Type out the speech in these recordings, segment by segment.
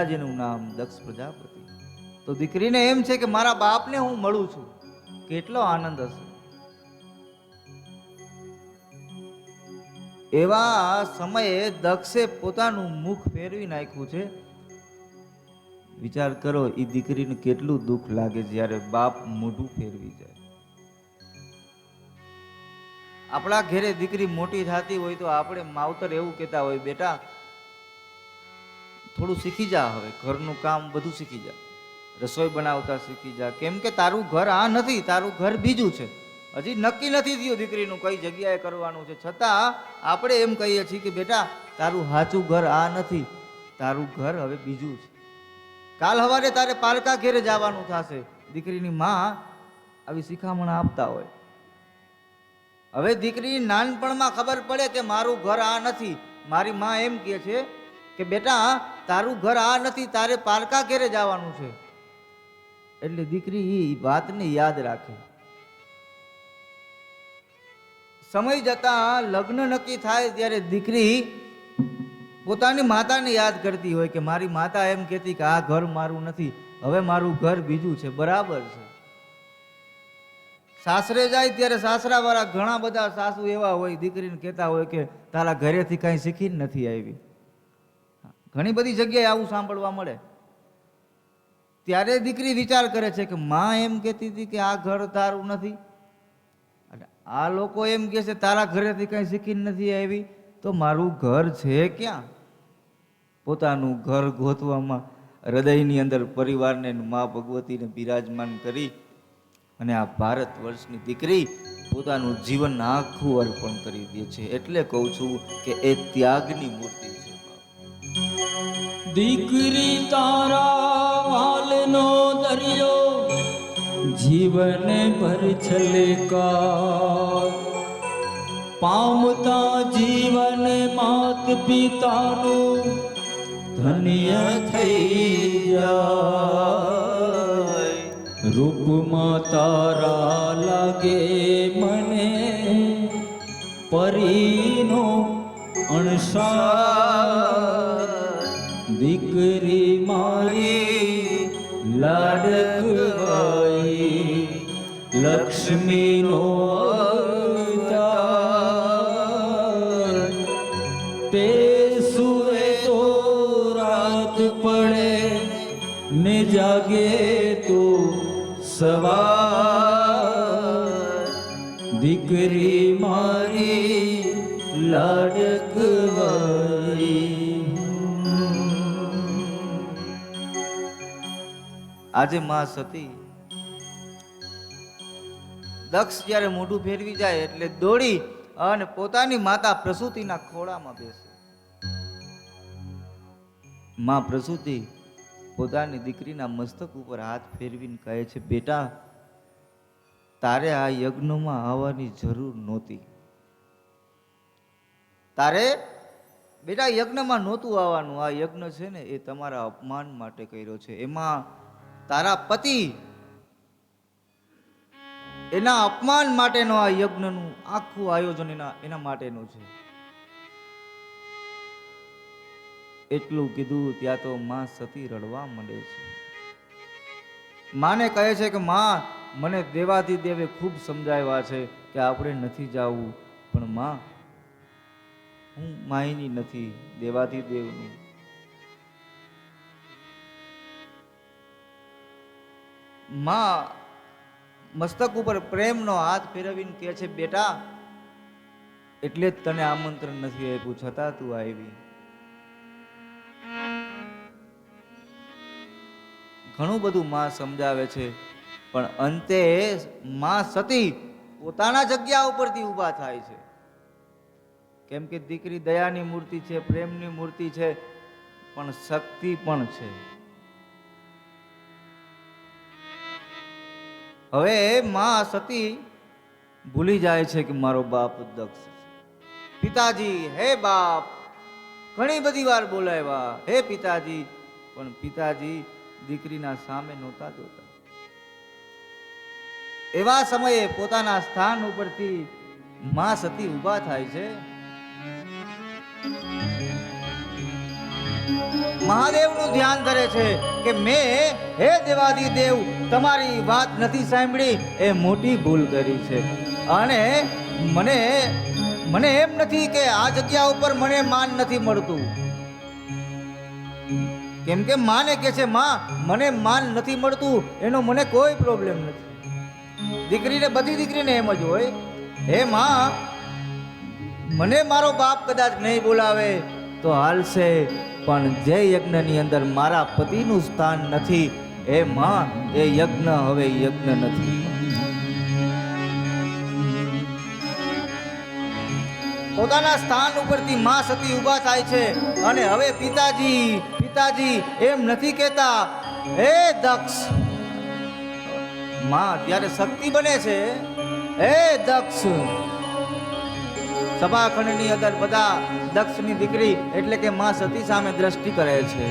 જેનું નામ દક્ષ પ્રજાપતિ. તો દીકરીને એમ છે કે મારા બાપને હું મળું છું, કેટલો આનંદ હશે. એવા સમયે દક્ષે પોતાનું મુખ ફેરવી નાખ્યું છે. વિચાર કરો, એ દીકરીને કેટલું દુઃખ લાગે જ્યારે બાપ મોઢું ફેરવી જાય. આપણા ઘરે દીકરી મોટી થતી હોય તો આપણે માવતર એવું કહેતા હોય, બેટા થોડું શીખી જા, હવે ઘરનું કામ બધું શીખી જા, રસોઈ બનાવતા શીખી જા, કેમ કે તારું ઘર આ નથી, તારું ઘર બીજું છે. હજી નક્કી નથી થયું દીકરીનું કઈ જગ્યાએ કરવાનું છે, છતાં આપણે એમ કહીએ છીએ કે બેટા તારું સાચું ઘર આ નથી, તારું ઘર હવે બીજું છે. કાલ સવારે તારે પારકા ઘેરે જવાનું થશે. દીકરીની માં આવી શિખામણ આપતા હોય. હવે દીકરી નાનપણમાં ખબર પડે કે મારું ઘર આ નથી. મારી માં એમ કહે છે કે બેટા તારું ઘર આ નથી, તારે પારકા ઘેરે જવાનું છે. એટલે દીકરી એ વાતને યાદ રાખે. સમય જતા લગ્ન નક્કી થાય ત્યારે દીકરી પોતાની માતાને યાદ કરતી હોય કે મારી માતા એમ કહેતી કે આ ઘર મારું નથી, હવે મારું ઘર બીજું છે. બરાબર છે. સાસરે જાય ત્યારે સાસરા વાળા ઘણા બધા સાસુ એવા હોય, દીકરીને કહેતા હોય કે તારા ઘરેથી કઈ શીખીને નથી આવી. ઘણી બધી જગ્યાએ આવું સાંભળવા મળે. ત્યારે દીકરી વિચાર કરે છે કે માં એમ કહેતી હતી કે આ ઘર તારું નથી, અને આ લોકો એમ કહે છે તારા ઘરેથી કઈ શીખીને નથી આવી, તો મારું ઘર છે ક્યાં? પોતાનું ઘર ગોતવામાં હૃદયની અંદર પરિવારને મા ભગવતીને બિરાજમાન કરી અને આ ભારત વર્ષની દીકરી પોતાનું જીવન આખું અર્પણ કરી દે છે. એટલે કહું છું કે એ ત્યાગની મૂર્તિ છે. દીકરી તારા વાલનો દરિયો જીવન ભર છલકા, પામતા જીવન માત પિતાનું ધન્ય થઈ જાય. રૂપમાં તારા લાગે મને પરીનો અણસાર, દીકરી મારી લાડકવાઈ લક્ષ્મીનો અવતાર. તે સુવે તો રાત પડે ને જાગે તો સવાર, દીકરી મારી લાડકવાઈ. આજે માં સતી દક્ષ જ્યારે મોઢું ફેરવી જાય એટલે દોડી અને પોતાની માતા પ્રસૂતિના ખોળામાં બેસે. માં પ્રસૂતિ પોતાની દીકરીના મસ્તક ઉપર હાથ ફેરવીને કહે છે, બેટા તારે આ યજ્ઞમાં આવવાની જરૂર નહોતી. તારે બેટા યજ્ઞમાં નહોતું આવવાનું. આ યજ્ઞ છે ને એ તમારા અપમાન માટે કર્યો છે. એમાં તારા પતિ એના અપમાન માટેનો આ યજ્ઞનું આખું આયોજન એના માટેનું છે. એટલું કીધું ત્યાં તો માં સતી રડવા માંડે છે. માને કહે છે કે માં મને દેવાધિદેવે ખૂબ સમજાવ્યા છે કે આપણે નથી જવું, પણ માં હું માયની નથી, દેવાધિદેવનું. માં મસ્તક ઉપર પ્રેમનો હાથ ફેરવીને કહે છે, બેટા એટલે જ તને આમંત્રણ નથી આપ્યું, છતાં તું આવી. ઘણું બધું માં સમજાવે છે, પણ અંતે માં સતી પોતાના જગ્યા ઉપરથી ઊભા થાય છે. કેમ કે દીકરી દયાની મૂર્તિ છે, પ્રેમની મૂર્તિ છે, પણ શક્તિ પણ છે. હવે માં સતી ભૂલી જાય છે કે મારો બાપ દક્ષ છે. પિતાજી, હે બાપ, ઘણી બધી વાર બોલાવ્યા, હે પિતાજી, પણ પિતાજી દીકરીના સામે નહોતા જોતા. એવા સમયે પોતાના સ્થાન ઉપરથી માં સતી ઊભા થાય છે. મહાદેવનું ધ્યાન કરે છે કે મેં હે દેવાદિદેવ તમારી વાત નથી સાંભળી, એ મોટી ભૂલ કરી છે. અને મને મને એમ નથી કે આ જગ્યા ઉપર મને માન નથી મળતું. કેમ કે માને કે છે માં મને માન નથી મળતું એનો મને કોઈ પ્રોબ્લેમ નથી. દીકરીને બધી દીકરીને એમ જ હોય, હે માં મને મારો બાપ કદાચ નહીં બોલાવે તો હાલશે, પણ જે યજ્ઞની અંદર મારા પતિનું સ્થાન નથી, એ માં એ યજ્ઞ હવે યજ્ઞ નથી. પોતાના સ્થાન ઉપરથી માં સતી ઊભા થાય છે અને હવે પિતાજી પિતાજી એમ નથી કહેતા, હે દક્ષ. માં ત્યારે શક્તિ બને છે, હે દક્ષ. સભાખંડની અંદર બધા દક્ષની દીકરી એટલે કે માં સતી સામે દ્રષ્ટિ કરે છે.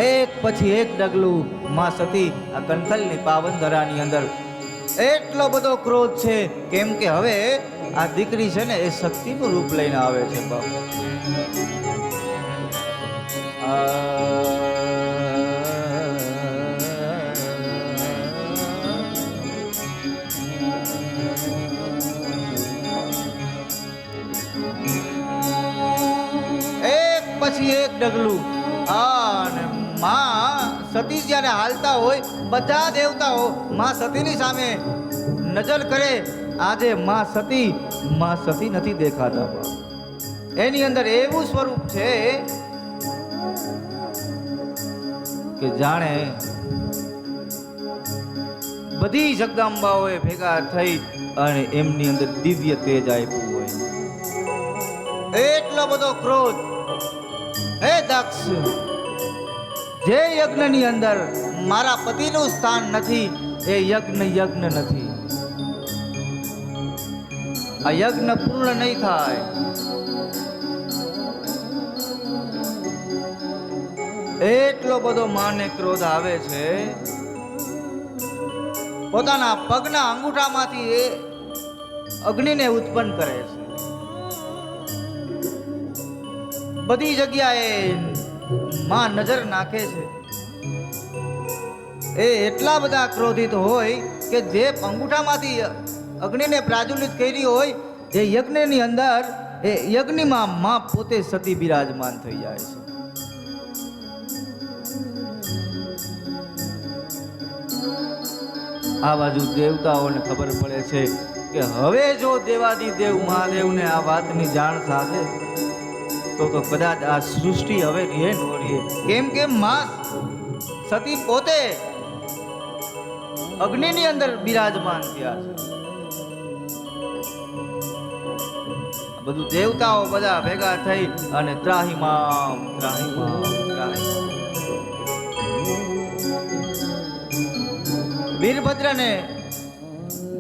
એક પછી એક ડગલું માં સતી આ કંથલની પાવન ધરાની અંદર એટલો બધો ક્રોધ છે, કેમ કે હવે આ દીકરી છે ને એ શક્તિનું રૂપ લઈને આવે છે. એક પછી એક ડગલું અને માં સતી જ્યારે હાલતા હોય બધા દેવતાઓ માં સતીની સામે નજર કરે. આજે માં સતી નથી દેખાતા. એની અંદર એવું સ્વરૂપ છે કે જાણે બધી જગદંબાઓએ ભેગા થઈ અને એમની અંદર દિવ્ય તેજ આપ્યું હોય. એટલો બધો ક્રોધ. હે દક્ષ, જે યજ્ઞની અંદર મારા પતિનું સ્થાન નથી એ યજ્ઞ નથી. આ યજ્ઞ પૂર્ણ નહીં થાય. એટલો બધો માને ક્રોધ આવે છે, પોતાના પગના અંગૂઠામાંથી એ અગ્નિને ઉત્પન્ન કરે છે. બધી જગ્યાએ માં નજર નાખે છે. એ એટલા બધા ક્રોધિત હોય કે જે અંગૂઠામાંથી અગ્નિને પ્રાજ્વલિત કરી હોય એ યજ્ઞની અંદર એ યજ્ઞમાં માં પોતે સતી બિરાજમાન થઈ જાય છે. આ બાજુ દેવતાઓને ખબર પડે છે કે હવે જો દેવાદિદેવ મહાદેવને આ વાતની જાણ થશે તો કદાચ આ સૃષ્ટિ હવે રહે ન રહે. કેમ કે માં સતી પોતે અગ્નિની અંદર બિરાજમાન થયા છે. બધું દેવતાઓ બધા ભેગા થઈ અને ત્રાહિમામ ત્રાહિમામ ત્રાહિમામ. વીરભદ્રને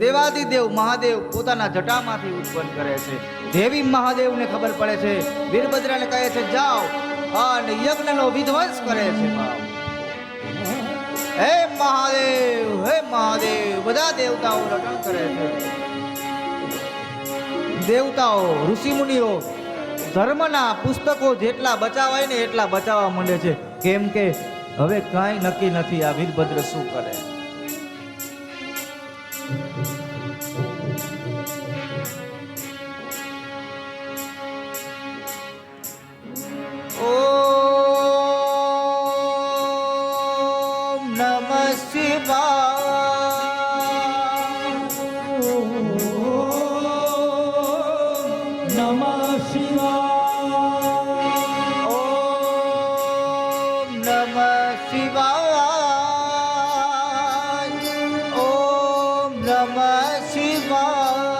દેવાદિદેવ મહાદેવ પોતાના જટામાંથી ઉત્પન્ન કરે છે. દેવી મહાદેવને ખબર પડે છે. વીરભદ્રને કહે છે જાઓ અને યજ્ઞનો વિધ્વંસ કરે છે. હે મહાદેવ, હે મહાદેવ, બધા દેવતાઓ રટણ કરે છે. દેવતાઓ ઋષિ મુનિઓ ધર્મના પુસ્તકો જેટલા બચાવાય ને એટલા બચાવવા માંડે છે. કેમ કે હવે કાંઈ નક્કી નથી આ વીરભદ્ર શું કરે. ઓમ નમઃ શિવાય. નમઃ શિવાય. ઓમ નમઃ શિવાય. ઓમ નમઃ શિવાય.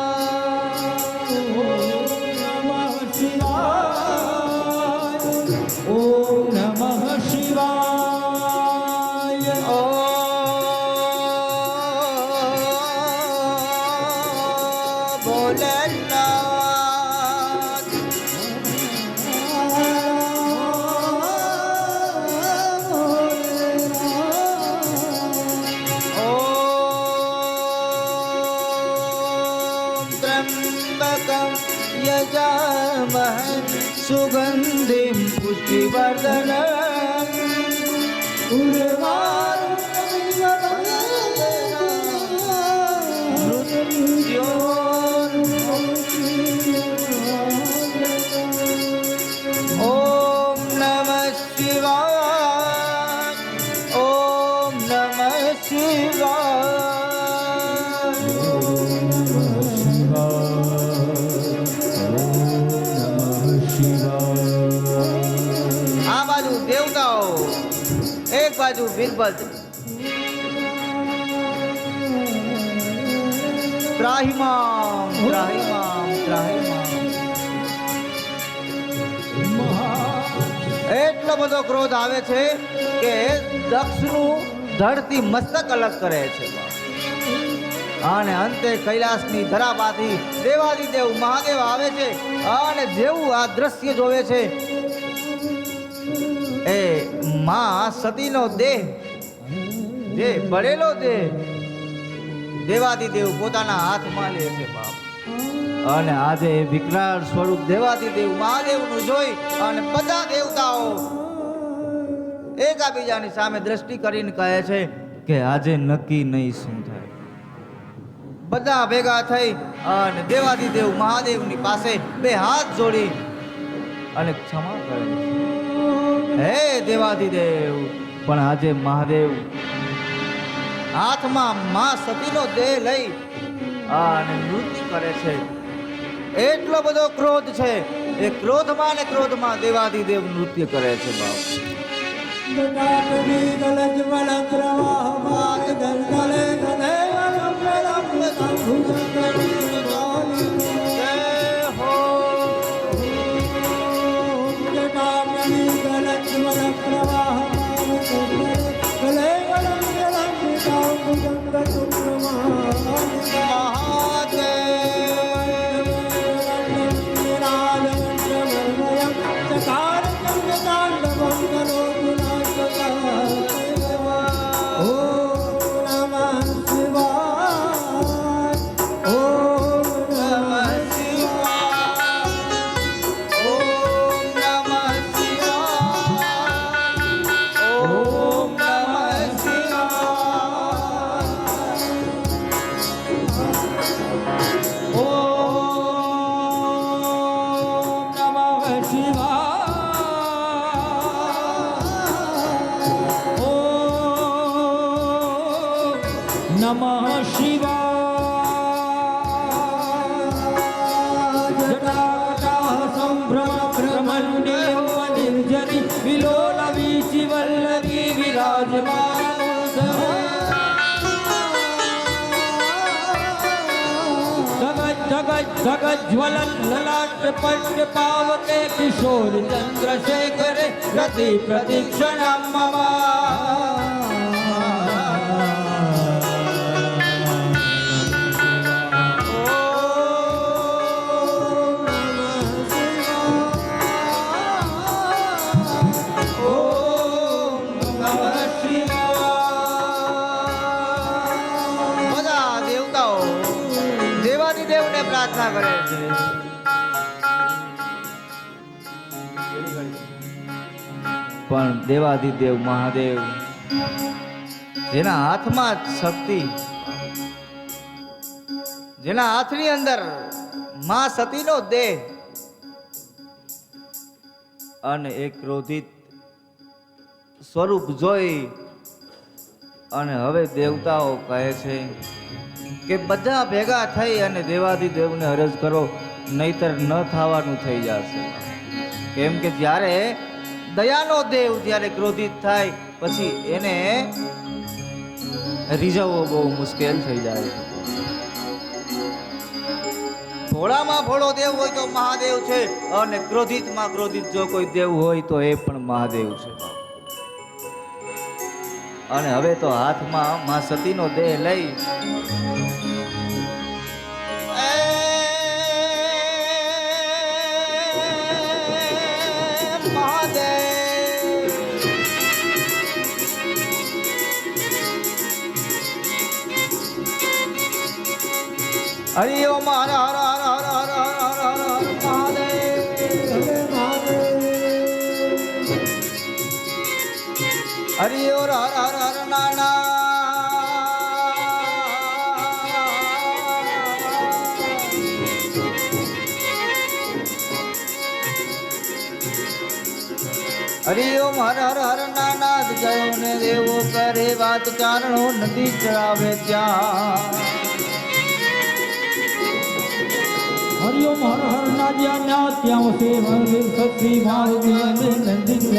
ઓમ નમઃ શિવાય. ભોલેનાથ. सुगंधिं पुष्टिवर्धनम् ॐ नमः शिवाय ॐ नमः शिवाय આ બાજુ દેવતાઓ એક બાજુ વીરભદ્ર ત્રાહિમામ ત્રાહિમામ ત્રાહિમામ એટલો બધો ક્રોધ આવે છે કે દક્ષનું ધડથી મસ્તક અલગ કરે છે અને અંતે કૈલાસની ધરામાંથી દેવાદિદેવ મહાદેવ આવે છે અને જેવું આ દ્રશ્ય જોવે છે એ માં સતીનો દેહ જે બળેલો દેહ દેવાદિદેવ પોતાના હાથમાં લે છે બાપ અને આજે વિકરાળ સ્વરૂપ દેવાદિદેવ મહાદેવનું જોઈ અને બધા દેવતાઓ એકાબીજાની સામે દ્રષ્ટિ કરીને કહે છે કે આજે નક્કી નહીં શું થાય બધા ભેગા થઈ અને દેવાદિદેવ મહાદેવની પાસે બે હાથ જોડી અને ક્ષમા કરે હે દેવાદિદેવ પણ આજે મહાદેવ હાથમાં માં સતીનો દેહ લઈ અને નૃત્ય કરે છે એટલો બધો ક્રોધ છે એ ક્રોધમાં ને ક્રોધમાં દેવાદિદેવ નૃત્ય કરે છે બાપ નમઃ શિવાય જટાકટાહ સંભ્રમ ભ્રમણ્યો નિર્જરી વિલોલવી શિવલ્લવી વિરાજમાન જગત જગત જ્વલન લલાટ પટ્ટ પાવકે કિશોર ચંદ્રશેખરે પ્રતિ પ્રદિક્ષણમ મમ પ્રાર્થના કરે છે પણ દેવાદિદેવ મહાદેવ જેના હાથમાં શક્તિ જેના હાથની અંદર માં સતીનો દેહ અને એક ક્રોધિત સ્વરૂપ જોઈ અને હવે દેવતાઓ કહે છે કે બધા ભેગા થઈ અને દેવાદિદેવને અરજ કરો નહીતર ન થવાનું થઈ જશે કેમ કે જ્યારે દયાનો દેવ જ્યારે ક્રોધિત થાય પછી એને રીઝવવો બહુ મુશ્કેલ થઈ જાય ભોળામાં ભોળો દેવ હોય તો મહાદેવ છે અને ક્રોધિતમાં ક્રોધિત જો કોઈ દેવ હોય તો એ પણ મહાદેવ છે અને હવે તો હાથમાં માં સતીનો દેહ લઈ હરિ ઓમ હર હર હર હર હર હર હર હર મહાદેવ હરિ ઓર હર હર હર નાના હરિ ઓમ હર હર હર નાનાદ ગયો ને દેવો કરે વાત ચારણો નદી ચડાવે ત્યાં હરિઓમ હર હર નાજ્યા ન્યા ત્યાં સે મંદિર સતી મારુતિ નંદી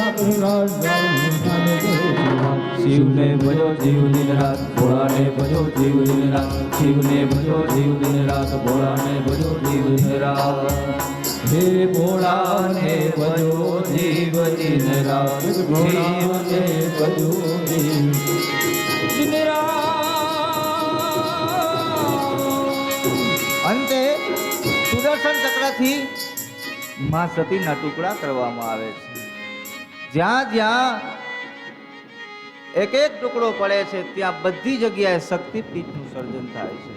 રાજ શિવને ભજો જીવ દિન રાત ભોળાને ભજો જીવ દિન રાત શિવને ભજો જીવ દિન રાત ભોળાને ભજો જીવ દિન રાત હે ભોળાને ભજો જીવ દિન રાત ભોળાને ભજો દિન અંતે સુદર્શન ચક્રથી માં સતીના ટુકડા કરવામાં આવે છે જ્યાં જ્યાં એક એક ટુકડો પડે છે ત્યાં બધી જગ્યાએ શક્તિપીઠનું સર્જન થાય છે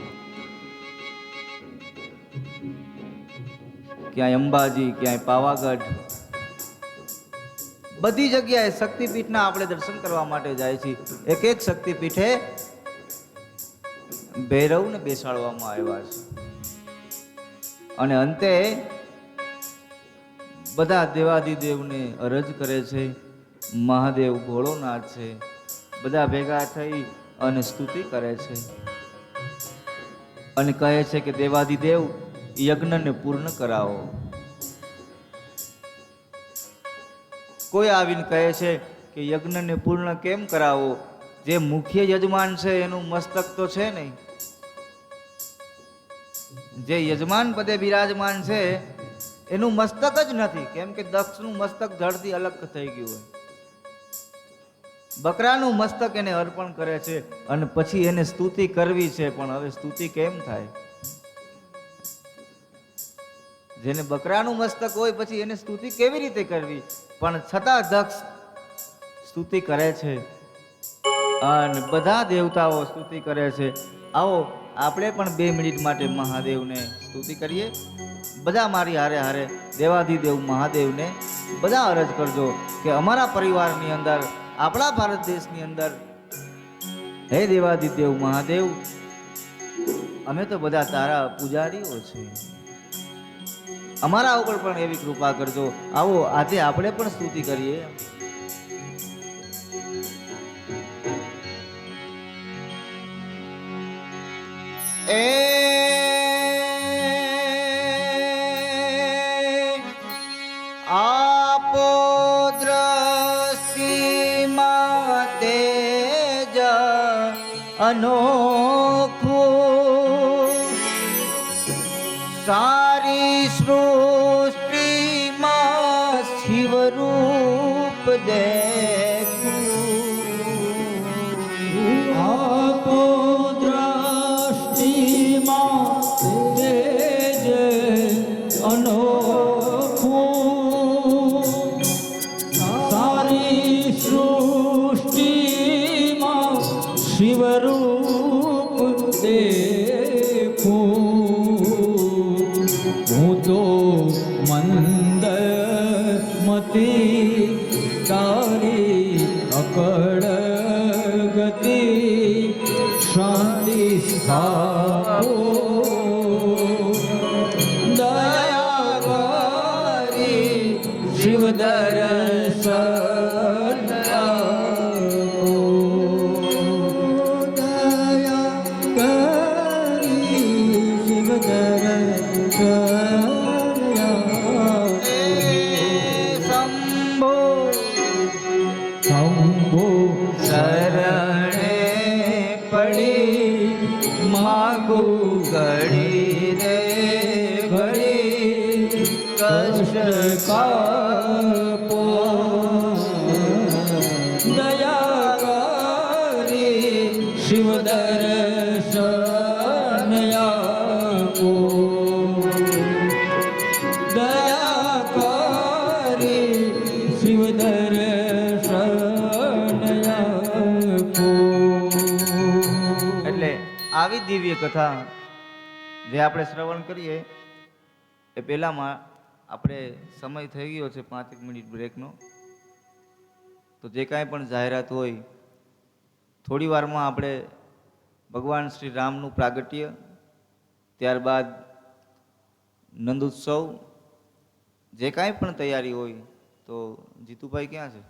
ક્યાંય અંબાજી ક્યાંય પાવાગઢ બધી જગ્યાએ શક્તિપીઠના આપણે દર્શન કરવા માટે જાય છે એક એક શક્તિપીઠે ભૈરવને બેસાડવામાં આવ્યા છે અને અંતે બધા દેવાધિદેવને અરજ કરે છે મહાદેવ ભોળોનાથ છે બધા ભેગા થઈ અને સ્તુતિ કરે છે અને કહે છે કે દેવાધિદેવ યજ્ઞને પૂર્ણ કરાવો કોઈ આવીને કહે છે કે યજ્ઞને પૂર્ણ કેમ કરાવો જે મુખ્ય યજમાન છે એનું મસ્તક તો છે નહીં જે યજમાન પદે બિરાજમાન છે એનું મસ્તક જ નથી કેમ કે દક્ષનું મસ્તક ધડથી અલગ થઈ ગયું હોય બકરાનું મસ્તક એને અર્પણ કરે છે અને પછી એને સ્તુતિ કરવી છે પણ હવે સ્તુતિ કેમ થાય જેને બકરાનું મસ્તક હોય પછી એને સ્તુતિ કેવી રીતે કરવી પણ છતાં દક્ષ સ્તુતિ કરે છે અને બધા દેવતાઓ સ્તુતિ કરે છે આવો આપણે પણ 2 મિનિટ માટે મહાદેવને સ્તુતિ કરીએ બધા મારી હારે હારે દેવાધિદેવ મહાદેવને બધા અરજ કરજો કે અમારા પરિવારની અંદર આપણા ભારત દેશની અંદર હે દેવાધિદેવ મહાદેવ અમે તો બધા તારા પૂજારીઓ છીએ અમારા ઉપર પણ એવી કૃપા કરજો આવો આજે આપણે પણ સ્તુતિ કરીએ એ આપો દ્રષ્ટિમાં તેજ અનોખું સારી સૃષ્ટિમાં શિવરૂપ દેખું આપો દ્રષ્ટિમાં તેજ અનોખું સારી સૃષ્ટિમાં શિવરૂપ દેખું હું તો મંદ મતી તારી અકળ ગતિ શાંતિ સ્થાપો દયા કરી શિવ દર્શન આપો. દયા કરી શિવ દર્શન શંભો શંભો શરણે પડી માગુ ઘડી રે ઘડી કષ્ટ કાપો દયા કરી શિવ દર્શન આપો દયા કરી શિવ દર્શન આપો. એટલે આવી દિવ્ય કથા જે આપણે શ્રવણ કરીએ એ પહેલામાં આપણે સમય થઈ ગયો છે 5 મિનિટ બ્રેકનો તો જે કાંઈ પણ જાહેરાત હોય થોડી વારમાં આપણે ભગવાન શ્રી રામનું પ્રાગટ્ય, ત્યારબાદ નંદોત્સવ, જે કાંઈ પણ તૈયારી હોય તો જીતુભાઈ ક્યાં છે?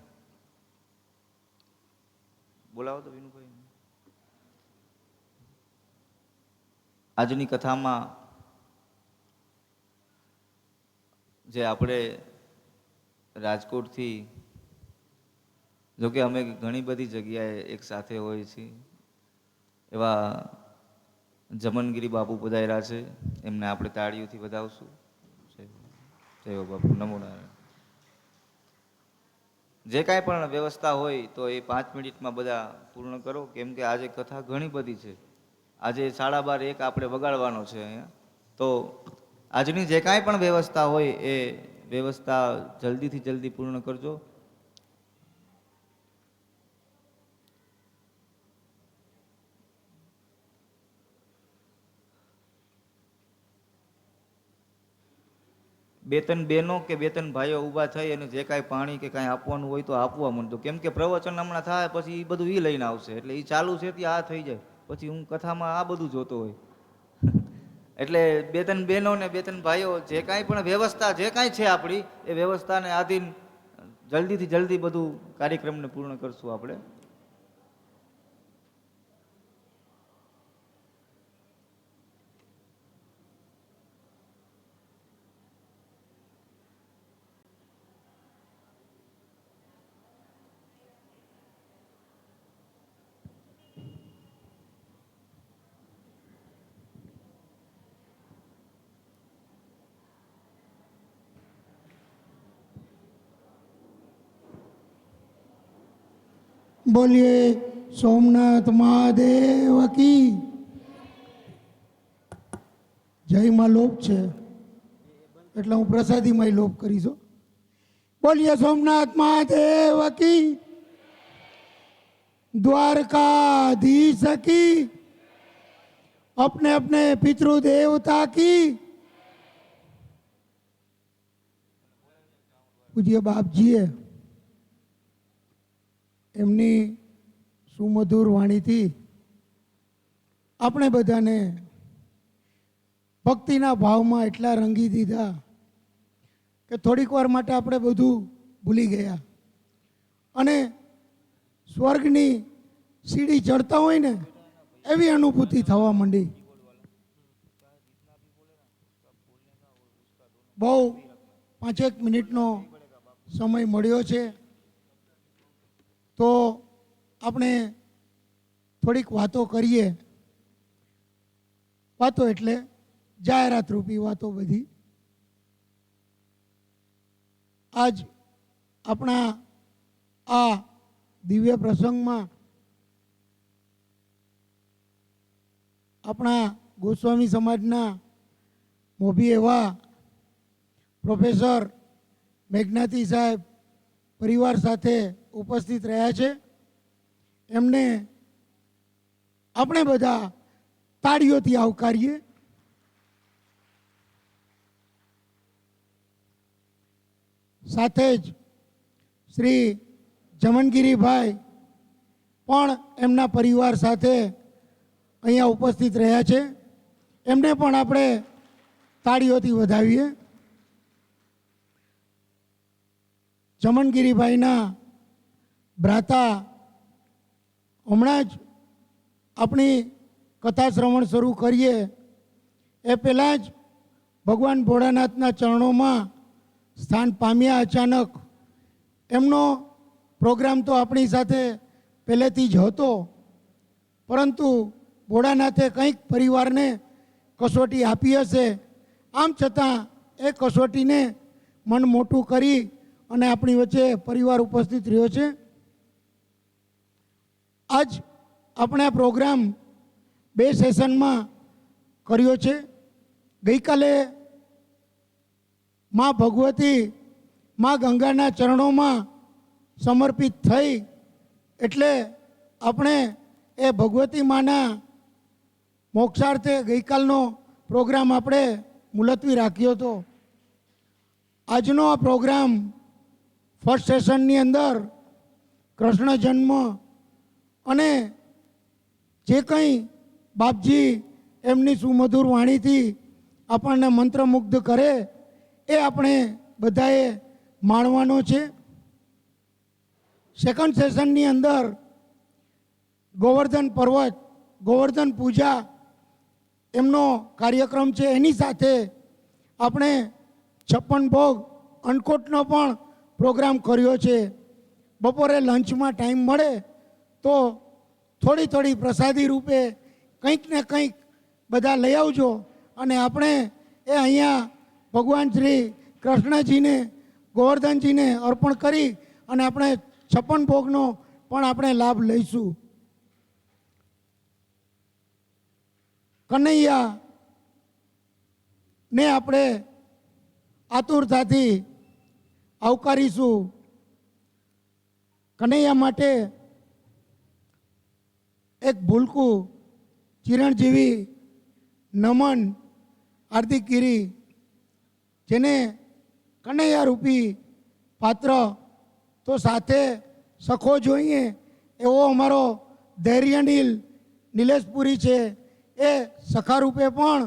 બોલાવો તો વિનુભાઈ. આજની કથામાં જે આપણે રાજકોટથી, જોકે અમે ઘણી બધી જગ્યાએ એક સાથે હોઈએ છીએ, એવા જમનગીરી બાપુ પધાર્યા છે, એમને આપણે તાળીઓથી વધાવશું. જય હો બાપુ, નમો નારાયણ. જે કાંઈ પણ વ્યવસ્થા હોય તો એ 5 મિનિટમાં બધા પૂર્ણ કરો, કેમ કે આજે કથા ઘણી બધી છે. આજે 12:30 આપણે વગાડવાનો છે અહીંયા. તો આજની જે કાંઈ પણ વ્યવસ્થા હોય એ વ્યવસ્થા જલ્દીથી જલ્દી પૂર્ણ કરજો. બે ત્રણ બહેનો કે બે ત્રણ ભાઈઓ ઊભા થઈ અને જે કાંઈ પાણી કે કાંઈ આપવાનું હોય તો આપવા માંડજો, કેમ કે પ્રવચન હમણાં થાય પછી એ બધું એ લઈને આવશે, એટલે એ ચાલુ છે ત્યાં આ થઈ જાય, પછી હું કથામાં આ બધું જોતો હોય. એટલે બે ત્રણ બહેનો ને બે ત્રણ ભાઈઓ જે કાંઈ પણ વ્યવસ્થા જે કાંઈ છે આપણી એ વ્યવસ્થાને આધીન જલ્દીથી જલ્દી બધું કાર્યક્રમને પૂર્ણ કરશું આપણે. बोलिए सोमनाथ महादेव की જયમાં લોપ છે એટલે હું પ્રસાદીમાં લોપ કરીશું. બોલીએ સોમનાથ મહાદેવ કી, द्वारकाधीश की, अपने अपने पितृदेवता की. પૂજ્ય બાપજીએ એમની સુમધુર વાણીથી આપણે બધાને ભક્તિના ભાવમાં એટલા રંગી દીધા કે થોડીક વાર માટે આપણે બધું ભૂલી ગયા અને સ્વર્ગની સીડી ચડતા હોય ને એવી અનુભૂતિ થવા માંડી. બહુ 5 મિનિટનો સમય મળ્યો છે તો આપણે થોડીક વાતો કરીએ. વાતો એટલે જાહેરાત રૂપી વાતો બધી. આજ આપણા આ દિવ્ય પ્રસંગમાં આપણા ગોસ્વામી સમાજના મોભી એવા પ્રોફેસર મેઘનાથી સાહેબ પરિવાર સાથે ઉપસ્થિત રહ્યા છે. એમને આપણે બધા તાળીઓથી આવકારીએ. સાથે જ શ્રી જમનગીરીભાઈ પણ એમના પરિવાર સાથે અહીંયા ઉપસ્થિત રહ્યા છે. એમને પણ આપણે તાળીઓથી વધાવીએ. જમનગીરીભાઈના ભ્રાતા હમણાં જ આપણી કથા શ્રવણ શરૂ કરીએ એ પહેલાં જ ભગવાન ભોળાનાથના ચરણોમાં સ્થાન પામ્યા. અચાનક એમનો પ્રોગ્રામ તો આપણી સાથે પહેલેથી જ હતો, પરંતુ ભોળાનાથે કંઈક પરિવારને કસોટી આપી હશે. આમ છતાં એ કસોટીને મન મોટું કરી અને આપણી વચ્ચે પરિવાર ઉપસ્થિત રહ્યો છે. આજ આપણે આ પ્રોગ્રામ 2 સેશનમાં કર્યો છે. ગઈકાલે માં ભગવતી માં ગંગાના ચરણોમાં સમર્પિત થઈ એટલે આપણે એ ભગવતી માના મોક્ષાર્થે ગઈકાલનો પ્રોગ્રામ આપણે મુલતવી રાખ્યો હતો. આજનો આ પ્રોગ્રામ ફર્સ્ટ સેશનની અંદર કૃષ્ણ જન્મ અને જે કંઈ બાપજી એમની સુમધુર વાણીથી આપણને મંત્રમુગ્ધ કરે એ આપણે બધાએ માણવાનો છે. સેકન્ડ સેશનની અંદર ગોવર્ધન પર્વત, ગોવર્ધન પૂજા એમનો કાર્યક્રમ છે. એની સાથે આપણે 56 ભોગ અન્નકૂટનો પણ પ્રોગ્રામ કર્યો છે. બપોરે લંચમાં ટાઈમ મળે તો થોડી થોડી પ્રસાદી રૂપે કંઈક ને કંઈક બધા લઈ આવજો અને આપણે એ અહીંયા ભગવાન શ્રી કૃષ્ણજીને, ગોવર્ધનજીને અર્પણ કરી અને આપણે 56 ભોગનો પણ આપણે લાભ લઈશું. કનૈયા ને આપણે આતુરતાથી આવકારીશું. કનૈયા માટે એક ભૂલકું ચિરંજીવી નમન હાર્દિક ગીરી, જેને કનૈયા રૂપી પાત્ર તો સાથે સખો જોઈએ એવો અમારો ધૈર્યનીલ નિલેશપુરી છે. એ સખા રૂપે પણ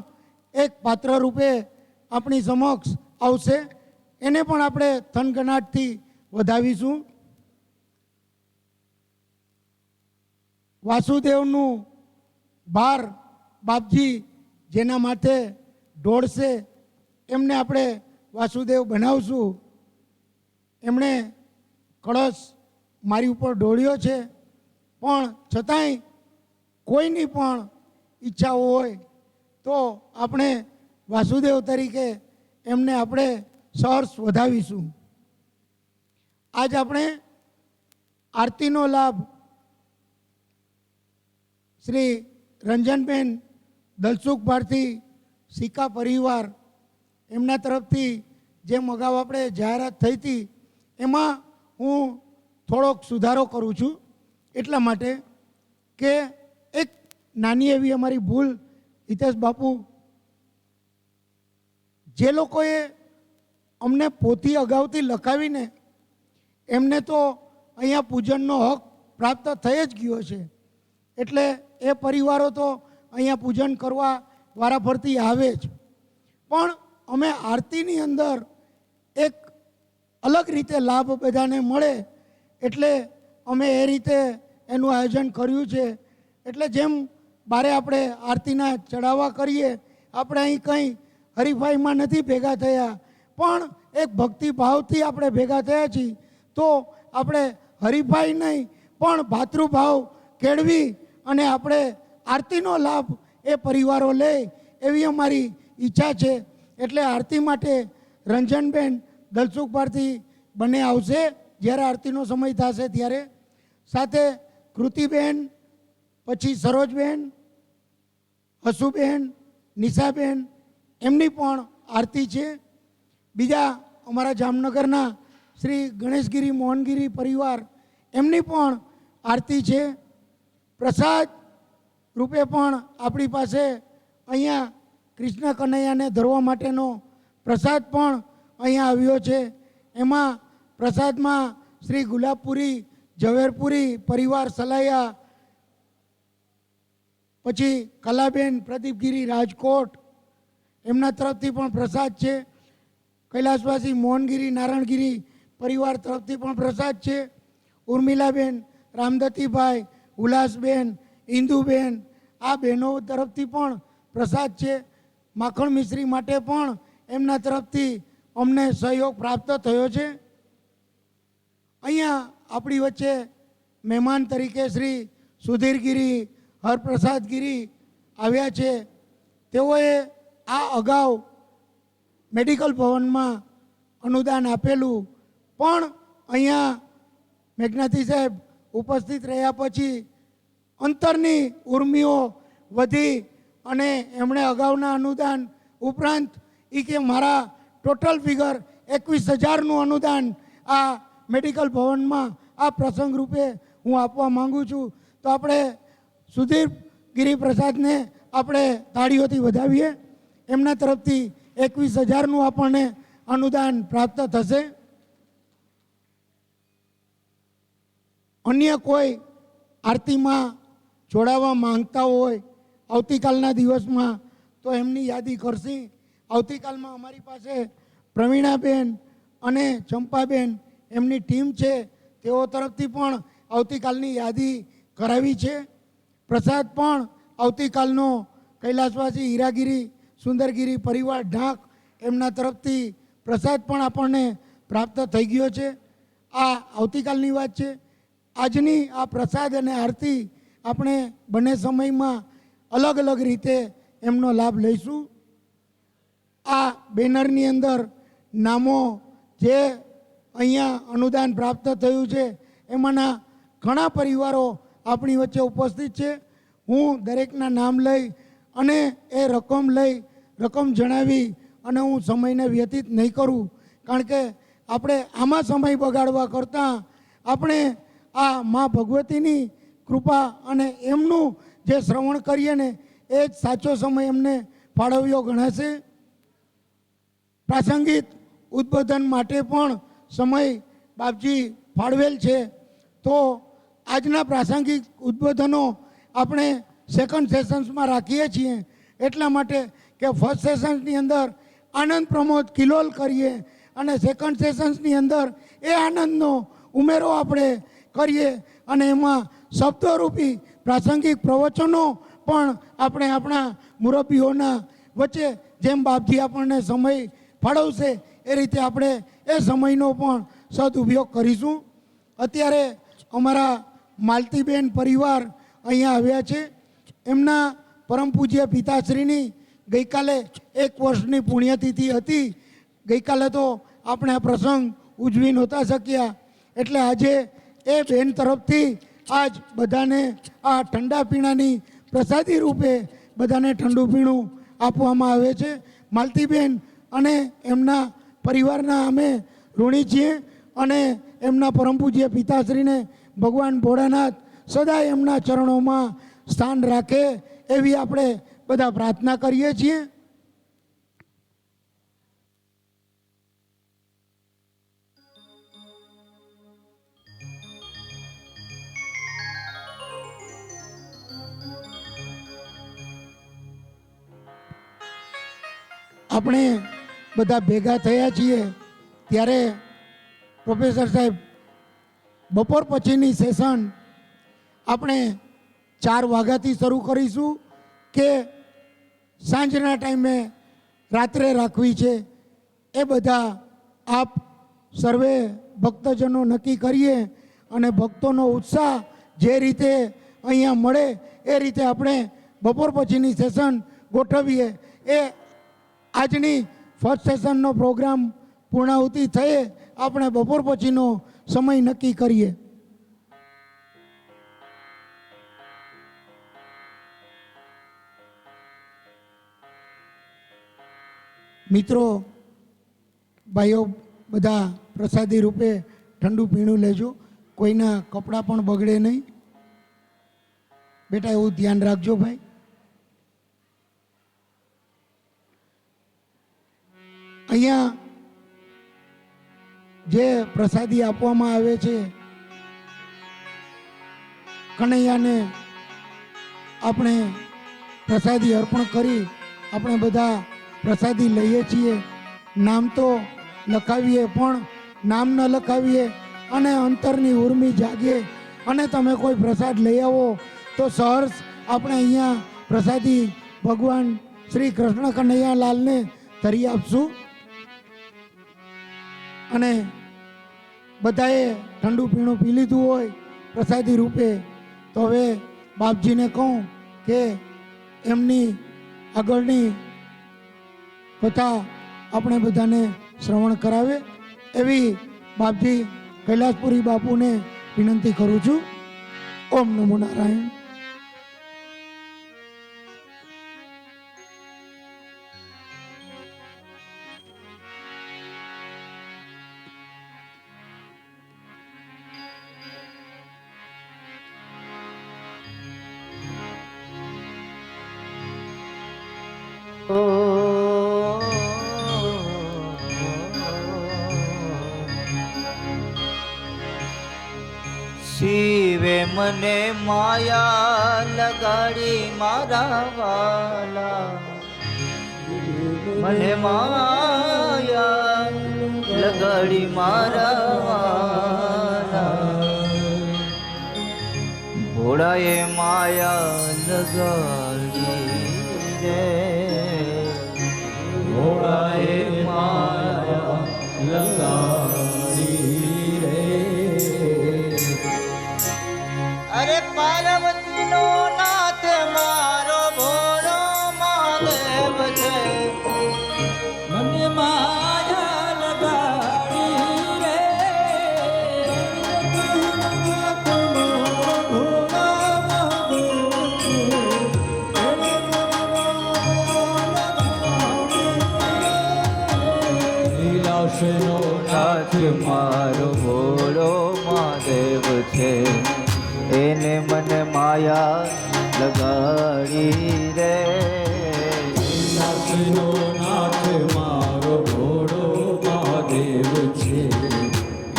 એક પાત્ર રૂપે આપણી સમક્ષ આવશે. એને પણ આપણે થનગનાટથી વધાવીશું. વાસુદેવનું ભાર બાપજી જેના માથે ઢોળશે એમને આપણે વાસુદેવ બનાવશું. એમણે કળશ મારી ઉપર ઢોળ્યો છે, પણ છતાંય કોઈની પણ ઈચ્છા હોય તો આપણે વાસુદેવ તરીકે એમને આપણે સહર્ષ વધાવીશું. આજ આપણે આરતીનો લાભ શ્રી રંજનબેન દલસુખ ભારતી સિક્કા પરિવાર એમના તરફથી જેમ અગાઉ આપણે જાહેરાત થઈ હતી એમાં હું થોડોક સુધારો કરું છું. એટલા માટે કે એક નાની એવી અમારી ભૂલ, હિતેશ બાપુ, જે લોકોએ અમને પોથી અગાઉથી લખાવીને એમને તો અહીંયા પૂજનનો હક પ્રાપ્ત થઈ જ ગયો છે. એટલે એ પરિવારો તો અહીંયા પૂજન કરવા વારાફરતી આવે જ. પણ અમે આરતીની અંદર એક અલગ રીતે લાભ બધાને મળે એટલે અમે એ રીતે એનું આયોજન કર્યું છે. એટલે જેમ બારે આપણે આરતીના ચડાવવા કરીએ, આપણે અહીં કંઈ હરીફાઈમાં નથી ભેગા થયા, પણ એક ભક્તિભાવથી આપણે ભેગા થયા છીએ. તો આપણે હરીફાઈ નહીં પણ ભાતૃભાવ કેળવી અને આપણે આરતીનો લાભ એ પરિવારો લે એવી અમારી ઈચ્છા છે. એટલે આરતી માટે રંજનબેન દલસુખ ભારતી બંને આવશે જ્યારે આરતીનો સમય થશે ત્યારે. સાથે કૃતિબેન, પછી સરોજબેન, હસુબેન, નિશાબેન એમની પણ આરતી છે. બીજા અમારા જામનગરના શ્રી ગણેશગીરી મોહનગીરી પરિવાર એમની પણ આરતી છે. પ્રસાદ રૂપે પણ આપણી પાસે અહીંયા કૃષ્ણ કનૈયાને ધરવા માટેનો પ્રસાદ પણ અહીંયા આવ્યો છે. એમાં પ્રસાદમાં શ્રી ગુલાબપુરી, ઝવેરપુરી પરિવાર સલાયા, પછી કલાબેન પ્રદીપગીરી રાજકોટ એમના તરફથી પણ પ્રસાદ છે. કૈલાસવાસી મોહનગીરી નારાયણગીરી પરિવાર તરફથી પણ પ્રસાદ છે. ઉર્મિલાબેન, રામદત્તીભાઈ, ઉલ્લાસબેન, ઇન્દુબેન આ બહેનો તરફથી પણ પ્રસાદ છે. માખણ મિશ્રી માટે પણ એમના તરફથી અમને સહયોગ પ્રાપ્ત થયો છે. અહીંયા આપણી વચ્ચે મહેમાન તરીકે શ્રી સુધીરગીરી, હરપ્રસાદગીરી આવ્યા છે. તેઓએ આ અગાઉ મેડિકલ ભવનમાં અનુદાન આપેલું, પણ અહીંયા મેઘનાથી સાહેબ ઉપસ્થિત રહ્યા પછી અંતરની ઉર્મિઓ વધી અને એમણે અગાઉના અનુદાન ઉપરાંત એ કે મારા ટોટલ ફિગર 21,000નું અનુદાન આ મેડિકલ ભવનમાં આ પ્રસંગ રૂપે હું આપવા માંગુ છું. તો આપણે સુધીર ગિરિપ્રસાદને આપણે તાળીઓથી વધાવીએ. એમના તરફથી 21,000નું આપણને અનુદાન પ્રાપ્ત થશે. અન્ય કોઈ આરતીમાં જોડાવા માંગતા હોય આવતીકાલના દિવસમાં તો એમની યાદી કરશી. આવતીકાલમાં અમારી પાસે પ્રવીણાબેન અને ચંપાબેન એમની ટીમ છે, તેઓ તરફથી પણ આવતીકાલની યાદી કરાવી છે. પ્રસાદ પણ આવતીકાલનો કૈલાસવાસી હીરાગીરી સુંદરગીરી પરિવાર ઢાંક એમના તરફથી પ્રસાદ પણ આપણને પ્રાપ્ત થઈ ગયો છે. આ આવતીકાલની વાત છે. આજની આ પ્રસાદ અને આરતી આપણે બંને સમયમાં અલગ અલગ રીતે એમનો લાભ લઈશું. આ બેનરની અંદર નામો જે અહીંયા અનુદાન પ્રાપ્ત થયું છે એમાંના ઘણા પરિવારો આપણી વચ્ચે ઉપસ્થિત છે. હું દરેકના નામ લઈ અને એ રકમ જણાવી અને હું સમયને વ્યતીત નહીં કરું, કારણ કે આપણે આમાં સમય બગાડવા કરતાં આપણે આ મા ભગવતીની કૃપા અને એમનું જે શ્રવણ કરીએ ને એ જ સાચો સમય એમને ફાળવ્યો ગણાશે. પ્રાસંગિક ઉદ્બોધન માટે પણ સમય બાપજી ફાળવેલ છે, તો આજના પ્રાસંગિક ઉદ્બોધનો આપણે સેકન્ડ સેશન્સમાં રાખીએ છીએ એટલા માટે કે ફર્સ્ટ સેશન્સની અંદર આનંદ પ્રમોદ કિલોલ કરીએ અને સેકન્ડ સેશન્સની અંદર એ આનંદનો ઉમેરો આપણે કરીએ અને એમાં શબ્દરૂપી પ્રાસંગિક પ્રવચનો પણ આપણે આપણા મુરબ્બીઓના વચ્ચે જેમ બાપજી આપણને સમય ફાળવશે એ રીતે આપણે એ સમયનો પણ સદુપયોગ કરીશું. અત્યારે અમારા માલતીબેન પરિવાર અહીંયા આવ્યા છે. એમના પરમ પૂજ્ય પિતાશ્રીની ગઈકાલે 1 વર્ષની પુણ્યતિથિ હતી. ગઈકાલે તો આપણે આ પ્રસંગ ઉજવી નહોતા શક્યા, એટલે આજે એ બેન તરફથી આજ બધાને આ ઠંડા પીણાની પ્રસાદી રૂપે બધાને ઠંડુ પીણું આપવામાં આવે છે. માલતીબેન અને એમના પરિવારના અમે ઋણી છીએ અને એમના પરમ પૂજ્ય પિતાશ્રીને ભગવાન ભોળાનાથ સદાય એમના ચરણોમાં સ્થાન રાખે એવી આપણે બધા પ્રાર્થના કરીએ છીએ. આપણે બધા ભેગા થયા છીએ ત્યારે પ્રોફેસર સાહેબ બપોર પછીની સેશન આપણે 4 વાગ્યાથી શરૂ કરીશું કે સાંજના ટાઈમે રાત્રે રાખવી છે એ બધા આપ સર્વે ભક્તજનો નક્કી કરીએ અને ભક્તોનો ઉત્સાહ જે રીતે અહીંયા મળે એ રીતે આપણે બપોર પછીની સેશન ગોઠવીએ. એ આજની ફર્સ્ટ સેશનનો પ્રોગ્રામ પૂર્ણાહુતિ થયે આપણે બપોર પછીનો સમય નક્કી કરીએ. મિત્રો ભાઈઓ બધા પ્રસાદી રૂપે ઠંડુ પીણું લેજો, કોઈના કપડાં પણ બગડે નહીં. બેટા એવું ધ્યાન રાખજો ભાઈ. અહીંયા જે પ્રસાદી આપવામાં આવે છે કનૈયાને આપણે પ્રસાદી અર્પણ કરી આપણે બધા પ્રસાદી લઈએ છીએ. નામ તો લખાવીએ પણ નામ ન લખાવીએ અને અંતરની ઉર્મી જાગે અને તમે કોઈ પ્રસાદ લઈ આવો તો સહર્ષ આપણે અહીંયા પ્રસાદી ભગવાન શ્રી કૃષ્ણ કનૈયા લાલને ધરી આપશું. અને બધાએ ઠંડુ પીણું પી લીધું હોય પ્રસાદી રૂપે તો હવે બાપજીને કહું કે એમની આગળની કથા આપણે બધાને શ્રવણ કરાવે એવી બાપજી કૈલાસપુરી બાપુને વિનંતી કરું છું. ઓમ નમો નારાયણ. શિવ મને માયા લગાડી મારા વાલા, મને માયા લગાડી મારા વાલા, ભોળાએ માયા લગાડી રે, ભોળાએ માયા લગાડી રે. અરે પાર્વતી નો નાથ મારો ભોળો મહાદેવ છે, મને માયા લગાડી રે, લીલાશનો નાથ મારો ભોળો મહાદેવ છે, એને મને માયા લગાડી રે. લીલાશનો નાથ મારો ભોળો મહાદેવ છે,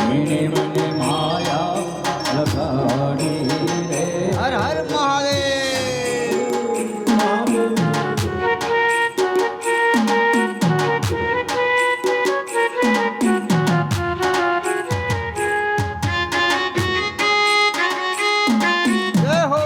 એણે મને માયા લગાડી રે. હર હર મહાદેવ. જય હો.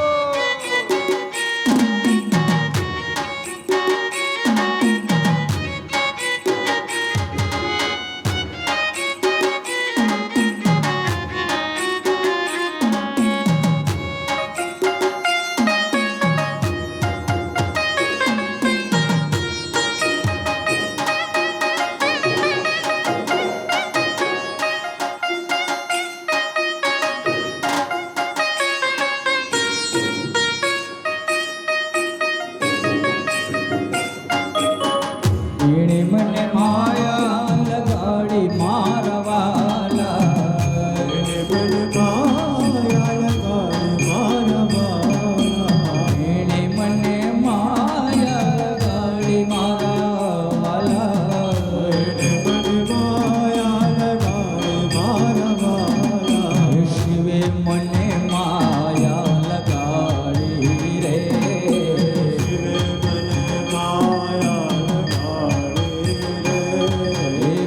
એણે મને માયા લગાડી મારા વાલા, એણે મને માયા લગાડી મારા વાલા, એણે મને માયા લગાડી મારા વાલા, એણે મને માયા લગાડી મારા વાલા, શિવે મને માયા લગાડી રે, શિવે મને માયા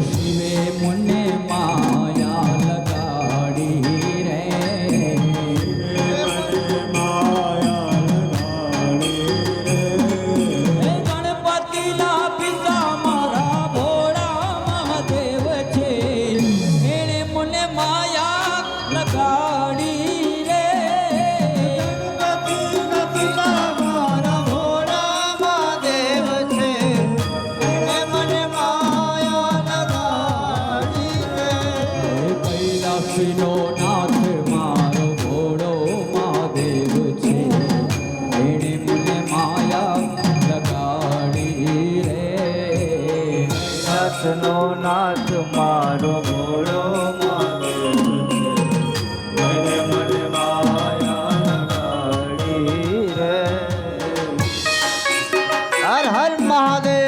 શિવે મને માયા લગાડી રે, ગણપતિના પિતા મારા ભોળા મહાદેવ છે, એણે મને માયા લગાડી રે. ગણપતિના પિતા મારા ભોળા મહાદેવ છે, એને મને માયા લગાડી રે. કૈલાસનો નાથ મારો ભોળો મહાદેવ છે, એણે મને માયા લગાડી રે. નાથનો નાથ મારો ભોળો મહાદેવ છે, એને મને માયા લગાડી રે. હર હર મહાદેવ.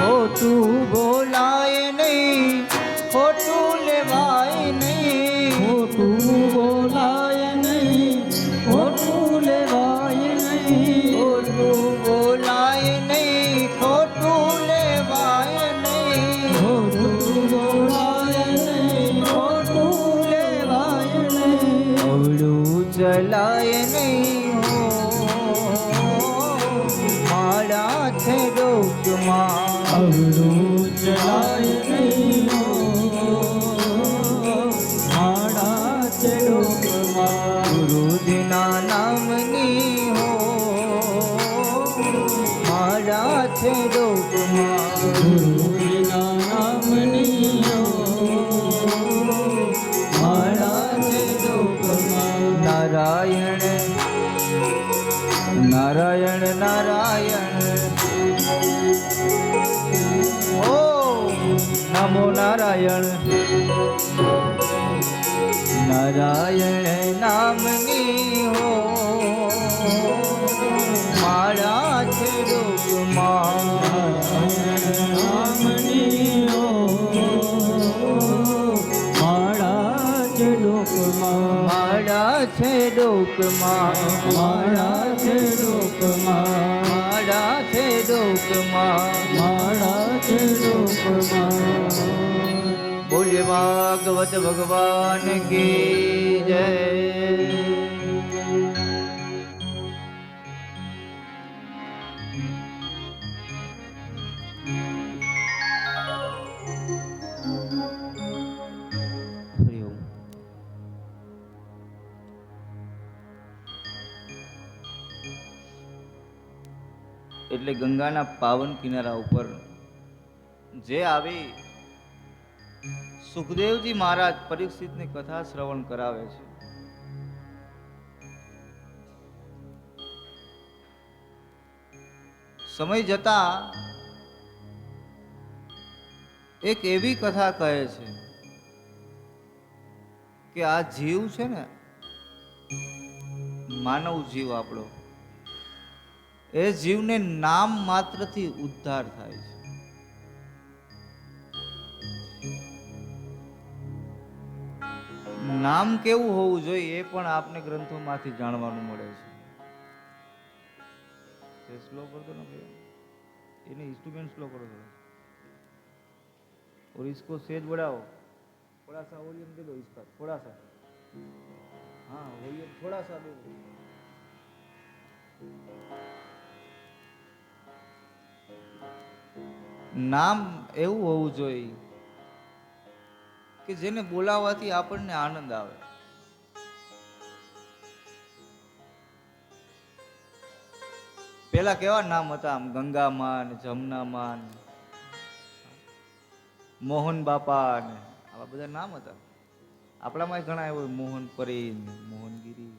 ખોટું બોલાય નહીં, ખોટું લેવાય નહીં, ખોટું બોલાય નહીં, ખોટું લેવાય નહીં, ખોટું બોલાય નહીં, ખોટું લેવાય નહીં, ખોટું બોલાય નહીં, ખોટું લેવાય નહીં, અવળું ચલાય નહીં હો મારા છે ડોકમાં, અવળું ચલાય નહીં હો મારા છે ડોકમાં, ગુરુજીના નામની હો મારા છે ડોકમાં, ગુરુજીના નામની હો મારા છે ડોકમાં, નારાયણ નારાયણ નારાયણ ઓમ નમો નારાયણ, નારાયણ નામની હો મારા છે ડોકમાં, નામની હો મારા છે ડોકમાં, મારા છે ડોકમાં, મારા છે ડોકમાં, મારા છે ડોકમાં, મારા છે ડોકમાં. બોલે ભાગવત ભગવાન કી જય. હરિ ઓમ. એટલે ગંગાના પાવન કિનારા ઉપર જે આવી સુખદેવજી મહારાજ પરીક્ષિતની કથા શ્રવણ કરાવે છે. સમય જતા એક એવી કથા કહે છે કે આ જીવ છે ને, માનવ જીવ આપણો, એ જીવને નામ માત્રથી ઉદ્ધાર થાય છે. નામ કેવું હોવું જોઈએ એ પણ આપને ગ્રંથોમાંથી જાણવાનું મળે છે. સ્લો કરતો ना भैया, इन्हें इंस्ट्रूमेंट स्लो करो थोड़ा, और इसको सेज बढ़ाओ, थोड़ा सा वॉल्यूम दे दो इसका, थोड़ा सा, हाँ वॉल्यूम थोड़ा सा दे दो. નામ એવું હોવું જોઈએ કે જેને બોલાવવાથી આપણને આનંદ આવે. પેલા કેવા નામ હતા, આમ ગંગામાં ને જમનામાં ને મોહન બાપા ને આવા બધા નામ હતા. આપણામાં ઘણા એવા મોહન પરી ને મોહનગીરી.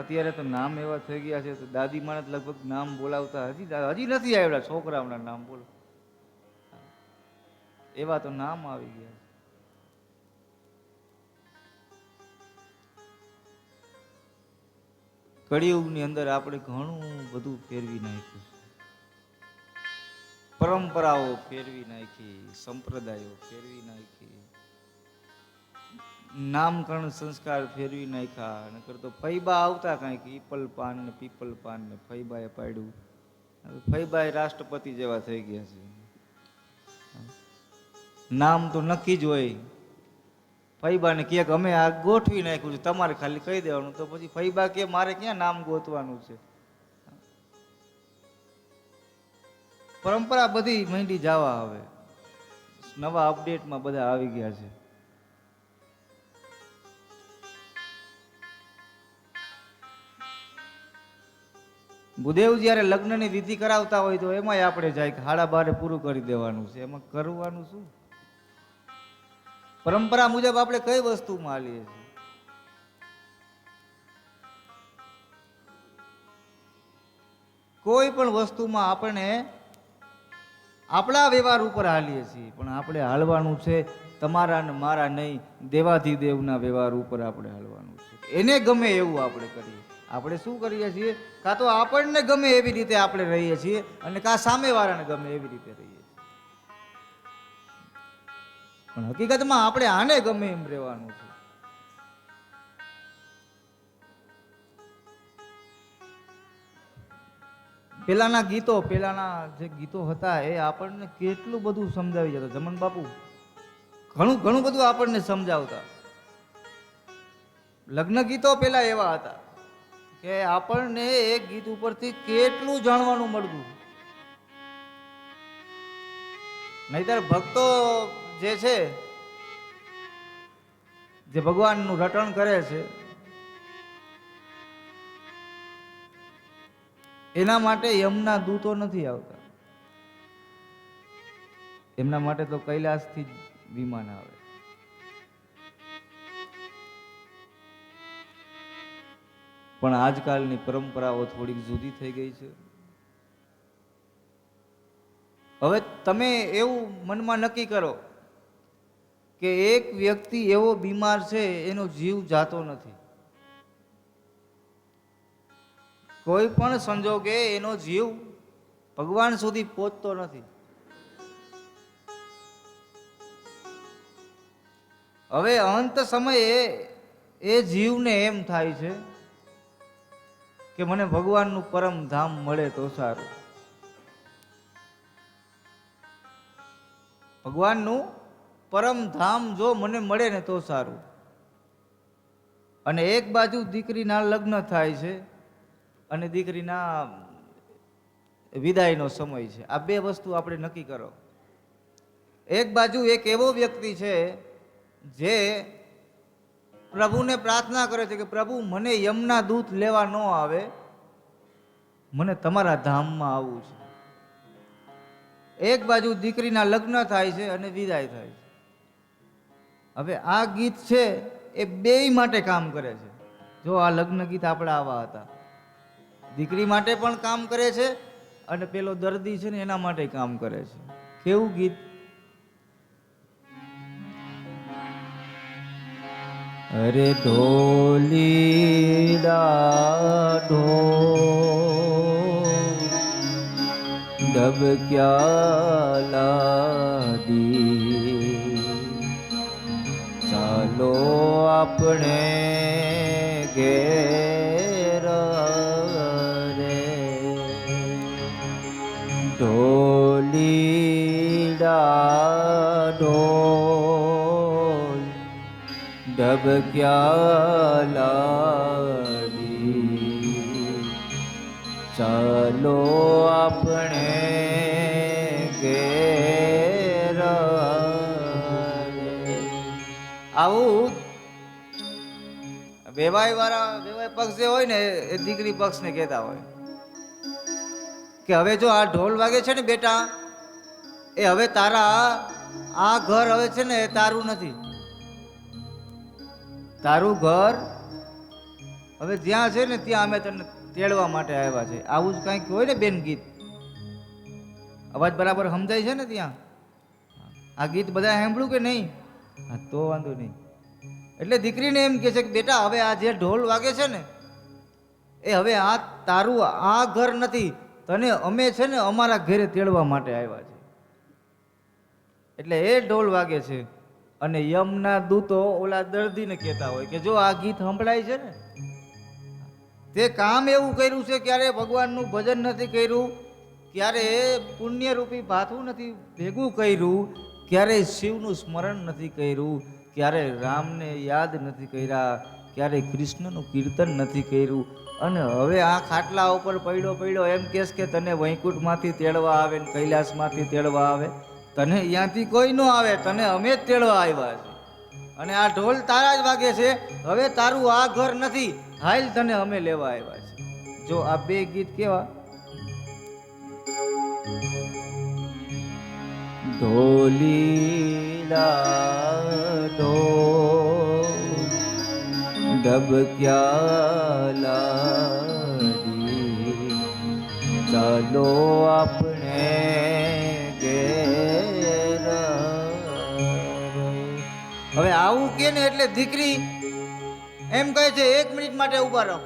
અત્યારે તો નામ એવા થઈ ગયા છે તો દાદી માણસ લગભગ નામ બોલાવતા હજી નથી આવ્યા છોકરાઓના નામ બોલો, એવા તો નામ આવી ગયા છે. કળિયુગની અંદર આપણે ઘણું બધું ફેરવી નાખ્યું છે. પરંપરાઓ ફેરવી નાખી, સંપ્રદાયો ફેરવી નાખી, નામકરણ સંસ્કાર ફેરવી નાખ્યા. નકર તો ફૈબા આવતા કાંઈક ઈપલ પાન ને પીપલ પાન ને ફૈબાએ પાડ્યું. ફૈબાએ રાષ્ટ્રપતિ જેવા થઈ ગયા છે. નામ તો નક્કી જ હોય. ફૈબાને કહે કે અમે આ ગોઠવી નાખ્યું છે, તમારે ખાલી કહી દેવાનું. તો પછી ફૈબા કે મારે ક્યાં નામ ગોતવાનું છે. પરંપરા બધી માંડી જવા હવે નવા અપડેટમાં બધા આવી ગયા છે. ભૂદેવ જ્યારે લગ્નની વિધિ કરાવતા હોય તો એમાંય આપણે જાય કે 12:30 પૂરું કરી દેવાનું છે. એમાં કરવાનું શું? પરંપરા મુજબ આપણે કઈ વસ્તુમાં હાલીએ છીએ? કોઈ પણ વસ્તુમાં આપણે આપણા વ્યવહાર ઉપર હાલીએ છીએ, પણ આપણે હાલવાનું છે તમારા ને મારા નહીં, દેવાધિદેવના વ્યવહાર ઉપર આપણે હાલવાનું છે. એને ગમે એવું આપણે કરીએ. આપણે શું કરીએ છીએ, કાં તો આપણને ગમે એવી રીતે આપણે રહીએ છીએ અને કાં સામેવાળાને ગમે એવી રીતે રહીએ છીએ. પણ હકીકતમાં આપણે આને ગમે એમ રહેવાનું છે. પેલાના જે ગીતો હતા એ આપણને કેટલું બધું સમજાવી જતા. જમન બાપુ ઘણું બધું આપણને સમજાવતા. લગ્ન ગીતો પેલા એવા હતા કે આપણને એક ગીત ઉપરથી કેટલું જાણવાનું મળતું. નહીતર ભક્તો જે છે, જે ભગવાનનું રટણ કરે છે, એના માટે યમના દૂતો નથી આવતા. એમના માટે તો કૈલાસથી જ વિમાન આવે. પણ આજકાલની પરંપરાઓ થોડીક જુદી થઈ ગઈ છે. હવે તમે એવું મનમાં નક્કી કરો કે એક વ્યક્તિ એવો બીમાર છે એનો જીવ જાતો નથી. કોઈ પણ સંજોગે એનો જીવ ભગવાન સુધી પહોંચતો નથી. હવે અંત સમયે એ જીવને એમ થાય છે કે મને ભગવાનનું પરમ ધામ મળે તો સારું. ભગવાનનું પરમ ધામ જો મને મળે ને તો સારું. અને એક બાજુ દીકરીના લગ્ન થાય છે અને દીકરીના વિદાયનો સમય છે. આ બે વસ્તુ આપણે નક્કી કરો. એક બાજુ એક એવો વ્યક્તિ છે જે પ્રભુને પ્રાર્થના કરે છે કે પ્રભુ મને યમના દૂત લેવા ન આવે, મને તમારા ધામમાં આવવું છે. એક બાજુ દીકરીના લગ્ન થાય છે અને વિદાય થાય છે. હવે આ ગીત છે એ બેય માટે કામ કરે છે. જો આ લગ્ન ગીત આપણા આવા હતા, દીકરી માટે પણ કામ કરે છે અને પેલો દર્દી છે ને એના માટે કામ કરે છે. કેવું ગીત! અરે ઢોલીડા ઢોલ ડબ ક્યા લાદી, ચાલો આપણે ઘેર રે. ઢોલીડા ઢોલ ડબ ક્યા લાદી, ચાલો આપણે ઘેર રે. આવું વેવાય પક્ષ જે હોય ને એ દીકરી પક્ષને કહેતા હોય કે હવે જો આ ઢોલ વાગે છે ને બેટા, એ હવે તારા આ ઘર હવે છે ને એ તારું નથી. તારું ઘર હવે જ્યાં છે ને ત્યાં અમે તને તેડવા માટે આવ્યા છે. આવું જ કંઈક હોય ને બેન ગીત. અવાજ બરાબર સમજાય છે ને ત્યાં? આ ગીત બધા સાંભળ્યું કે નહીં? હા, તો વાંધો નહીં. એટલે દીકરીને એમ કહે છે કે બેટા હવે આ જે ઢોલ વાગે છે ને એ હવે આ તારું આ ઘર નથી, તને અમે છે ને અમારા ઘરે તેડવા માટે આવ્યા છે. એટલે એ ઢોલ વાગે છે અને યમના દૂતો ઓલા દર્દીને કહેતા હોય કે જો આ ગીત સંભળાય છે ને, તે કામ એવું કર્યું છે, ક્યારે ભગવાનનું ભજન નથી કર્યું, ક્યારે પુણ્યરૂપી ભાથું નથી ભેગું કર્યું, ક્યારે શિવનું સ્મરણ નથી કર્યું, ક્યારે રામને યાદ નથી કર્યા, ક્યારે કૃષ્ણનું કીર્તન નથી કર્યું. અને હવે આ ખાટલા ઉપર પડ્યો એમ કહેશ કે તને વૈકુંઠમાંથી તેડવા આવે ને કૈલાસમાંથી તેડવા આવે. તને અહીંયાથી કોઈ ન આવે, તને અમે જ તેડવા આવ્યા છે. અને આ ઢોલ તારા જ વાગે છે. હવે તારું આ ઘર નથી, હાલ તને અમે લેવા આવ્યા છે. જો આ બે ગીત કેવા! ઢોલીલા ઢોલ ડબ ક્યા લાદી, ચાલો આપણે ઘેર રે. હવે આવું કે ને એટલે દીકરી એમ કહે છે 1 મિનિટ માટે ઊભા રહો.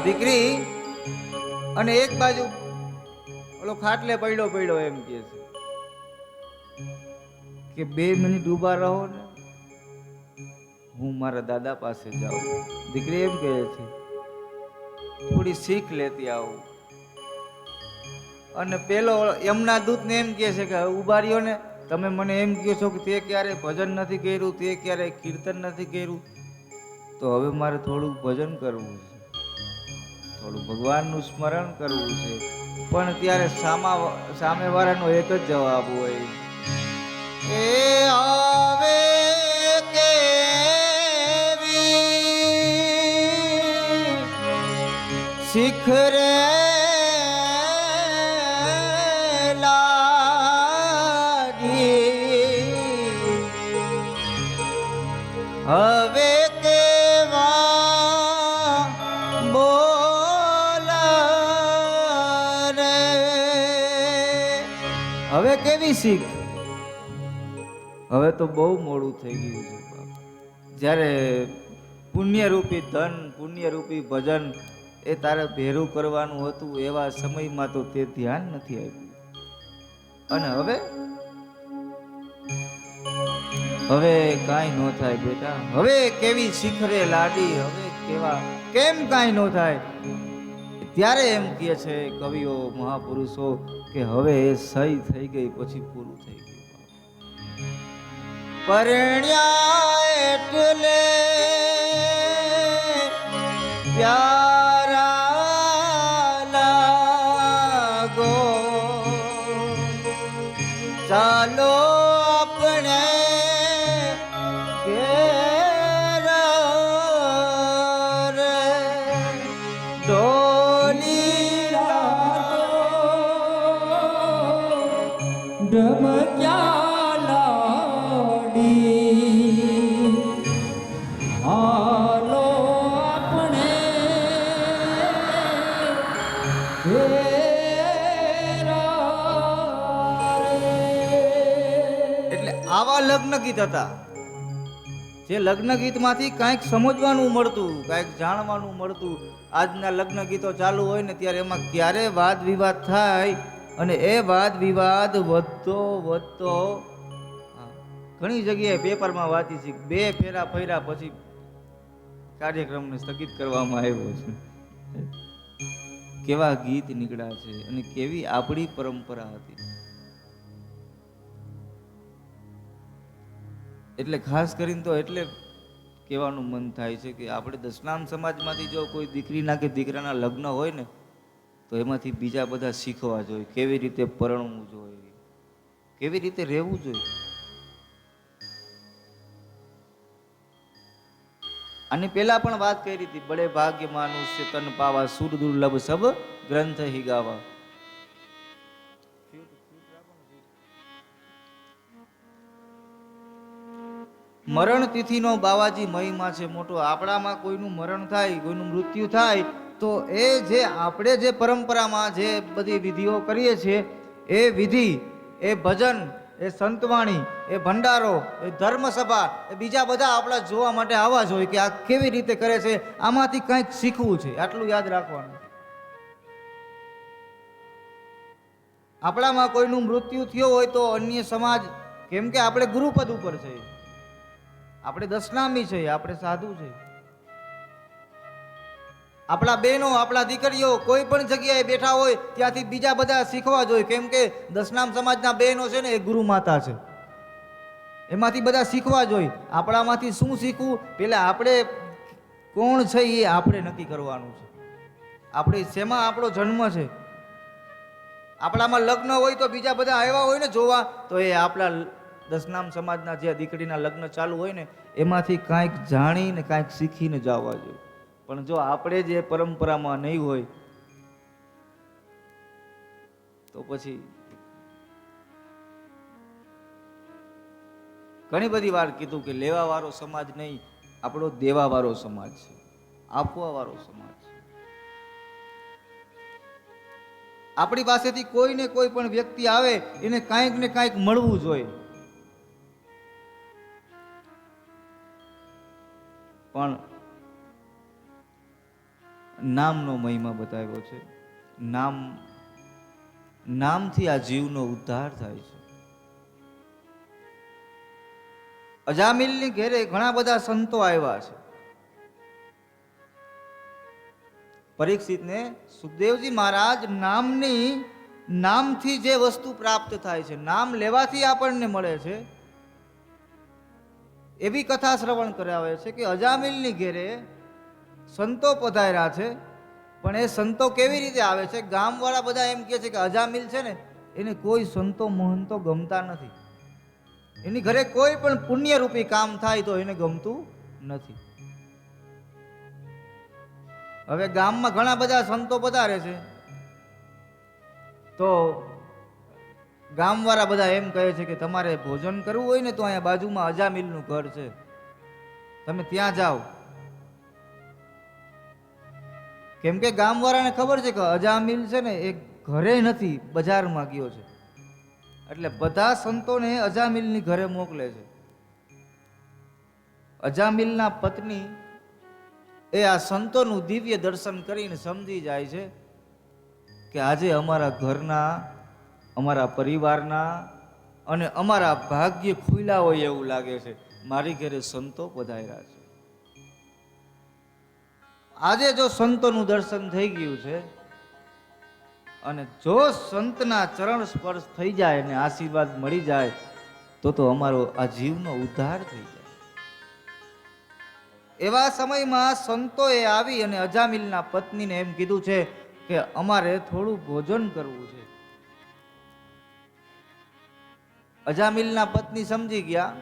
દીકરી અને એક બાજુ ઓલો ખાટલે પડ્યો એમ કહે છે કે 2 મિનિટ ઊભા રહો ને, હું મારા દાદા પાસે જાઉં. દીકરી એમ કહે છે થોડી શીખ લેતી આવું. અને પેલો યમના દૂતને એમ કહે છે કે ઊભા રહ્યો ને, તમે મને એમ કહો છો કે તે ક્યારે ભજન નથી કર્યું, તે ક્યારે કીર્તન નથી કર્યું, તો હવે મારે થોડું ભજન કરવું છે, થોડું ભગવાનનું સ્મરણ કરવું છે. પણ ત્યારે સામેવાળાનો એક જ જવાબ હોય, એ આવે કેવી શિખરે હવે કેવા બોલ રે. હવે કેવી શીખ? હવે તો બહુ મોડું થઈ ગયું છે બાપ. જ્યારે પુણ્યરૂપી ધન, પુણ્યરૂપી ભજન એ તારે ભેરું કરવાનું હતું, એવા સમયમાં તો તે ધ્યાન નથી આપ્યું. અને હવે કાંઈ ન થાય બેટા. હવે કેવી શિખરે લાડી, હવે કેમ કાંઈ ન થાય. ત્યારે એમ કહે છે કવિઓ, મહાપુરુષો કે હવે એ સહી થઈ ગઈ પછી પૂરું થઈ ગયું. પરણ્યા એટલે પ્યારા લાગો, ચાલો આપણે ઘેર રે. ડોલી ઢમક્યા લાડી, હાલો આપણે એટલે આવા લગ્ન ગીત હતા, જે લગ્ન ગીતમાંથી કાંઈક સમજવાનું મળતું, કાંઈક જાણવાનું મળતું. આજના લગ્ન ગીતો ચાલુ હોય ને ત્યારે એમાં ક્યારે વાદ વિવાદ થાય, અને એ વાદ વિવાદ વધતો ઘણી જગ્યાએ પેપરમાં વાંચી છે, 2 ફેરા ફર્યા પછી કાર્યક્રમને સ્થગિત કરવામાં આવ્યો છે. કેવા ગીત નીકળ્યા છે અને કેવી આપણી પરંપરા હતી. એટલે ખાસ કરીને તો એટલે કહેવાનું મન થાય છે કે આપણે દશનામ સમાજમાંથી જો કોઈ દીકરીના કે દીકરાના લગ્ન હોય ને તો એમાંથી બીજા બધા શીખવા જોઈએ, કેવી રીતે પરણવું જોઈએ, કેવી રીતે રહેવું જોઈએ. આની પહેલા પણ વાત કરી હતી, બડે ભાગ્ય માનુષ્ય તન પાવા, સુર દુર્લભ સબ ગ્રંથ હી ગાવા. મરણ તિથિનો બાવાજી મહિમા છે મોટો. આપણામાં કોઈનું મરણ થાય, કોઈનું મૃત્યુ થાય તો એ જે આપણે જે પરંપરામાં જે બધી વિધિઓ કરીએ છીએ, એ વિધિ, એ ભજન, એ સંતવાણી, એ ભંડારો, એ ધર્મસભા, એ બીજા બધા આપણા જોવા માટે આવવા જોઈએ કે આ કેવી રીતે કરે છે, આમાંથી કંઈક શીખવું છે. આટલું યાદ રાખવાનું. આપણામાં કોઈનું મૃત્યુ થયો હોય તો અન્ય સમાજ, કેમ કે આપણે ગુરુપદ ઉપર છે, આપણે દશનામી છે, આપણે સાધુ છે. આપણા બહેનો, આપણા દીકરીઓ કોઈ પણ જગ્યાએ બેઠા હોય ત્યાંથી બીજા બધા શીખવા જોઈએ, કેમ કે દશનામ સમાજના બહેનો છે ને એ ગુરુ માતા છે, એમાંથી બધા શીખવા જોઈએ. આપણામાંથી શું શીખવું, પેલા આપણે કોણ છે એ આપણે નક્કી કરવાનું છે. આપણે શેમાં આપણો જન્મ છે. આપણામાં લગ્ન હોય તો બીજા બધા આવ્યા હોય ને જોવા, તો એ આપણા દશનામ સમાજના જે દીકરીના લગ્ન ચાલુ હોય ને એમાંથી કાંઈક જાણીને કાંઈક શીખીને જવા જોઈએ. પણ જો આપણે જે પરંપરામાં નહીં હોય તો પછી ઘણી બધી વાર કીધું કે લેવા વાળો સમાજ નહીં, આપણો દેવા વાળો સમાજ છે, આપવા વાળો સમાજ છે. આપણી પાસેથી કોઈ ને કોઈ પણ વ્યક્તિ આવે એને કાંઈક ને કાંઈક મળવું જોઈએ. પણ નામનો મહિમા બતાવ્યો છે. નામથી આ જીવનો ઉદ્ધાર થાય છે. અજામિલની ઘેરે ઘણા બધા સંતો આવ્યા છે. પરીક્ષિતને સુખદેવજી મહારાજ નામથી જે વસ્તુ પ્રાપ્ત થાય છે, નામ લેવાથી આપણને મળે છે, એવી કથા શ્રવણ કરાવે છે કે અજામિલની ઘેરે સંતો પધાર્યા છે. પણ એ સંતો કેવી રીતે આવે છે? ગામવાળા બધા એમ કહે છે કે અજામિલ છે ને, એને કોઈ સંતો મહંતો ગમતા નથી. એની ઘરે કોઈ પણ પુણ્યરૂપી કામ થાય તો એને ગમતું નથી. હવે ગામમાં ઘણા બધા સંતો પધારે છે તો ગામવાળા બધા એમ કહે છે કે તમારે ભોજન કરવું હોય ને તો અહીંયા બાજુમાં અજામિલનું ઘર છે, તમે ત્યાં જાઓ. કેમ કે ગામવાળાને ખબર છે કે અજામિલ છે ને એ ઘરે નથી, બજારમાં ગયો છે. એટલે બધા સંતોને અજામિલની ઘરે મોકલે છે. અજામિલના પત્ની એ આ સંતોનું દિવ્ય દર્શન કરીને સમજી જાય છે કે આજે અમારા ઘરના, અમારા પરિવારના અને અમારા ભાગ્ય ખુલ્યા હોય એવું લાગે છે. મારી ઘરે સંતો પધાર્યા છે. આજે જો સંતોનું દર્શન થઈ ગયું છે અને જો સંતના ચરણ સ્પર્શ થઈ જાય અને આશીર્વાદ મળી જાય તો અમારો આ જીવનો ઉદ્ધાર થઈ જાય. એવા સમયમાં સંતોએ આવી અને અજામિલના પત્નીને એમ કીધું છે કે અમારે થોડું ભોજન કરવું છે. અજામિલના પત્ની સમજી ગયા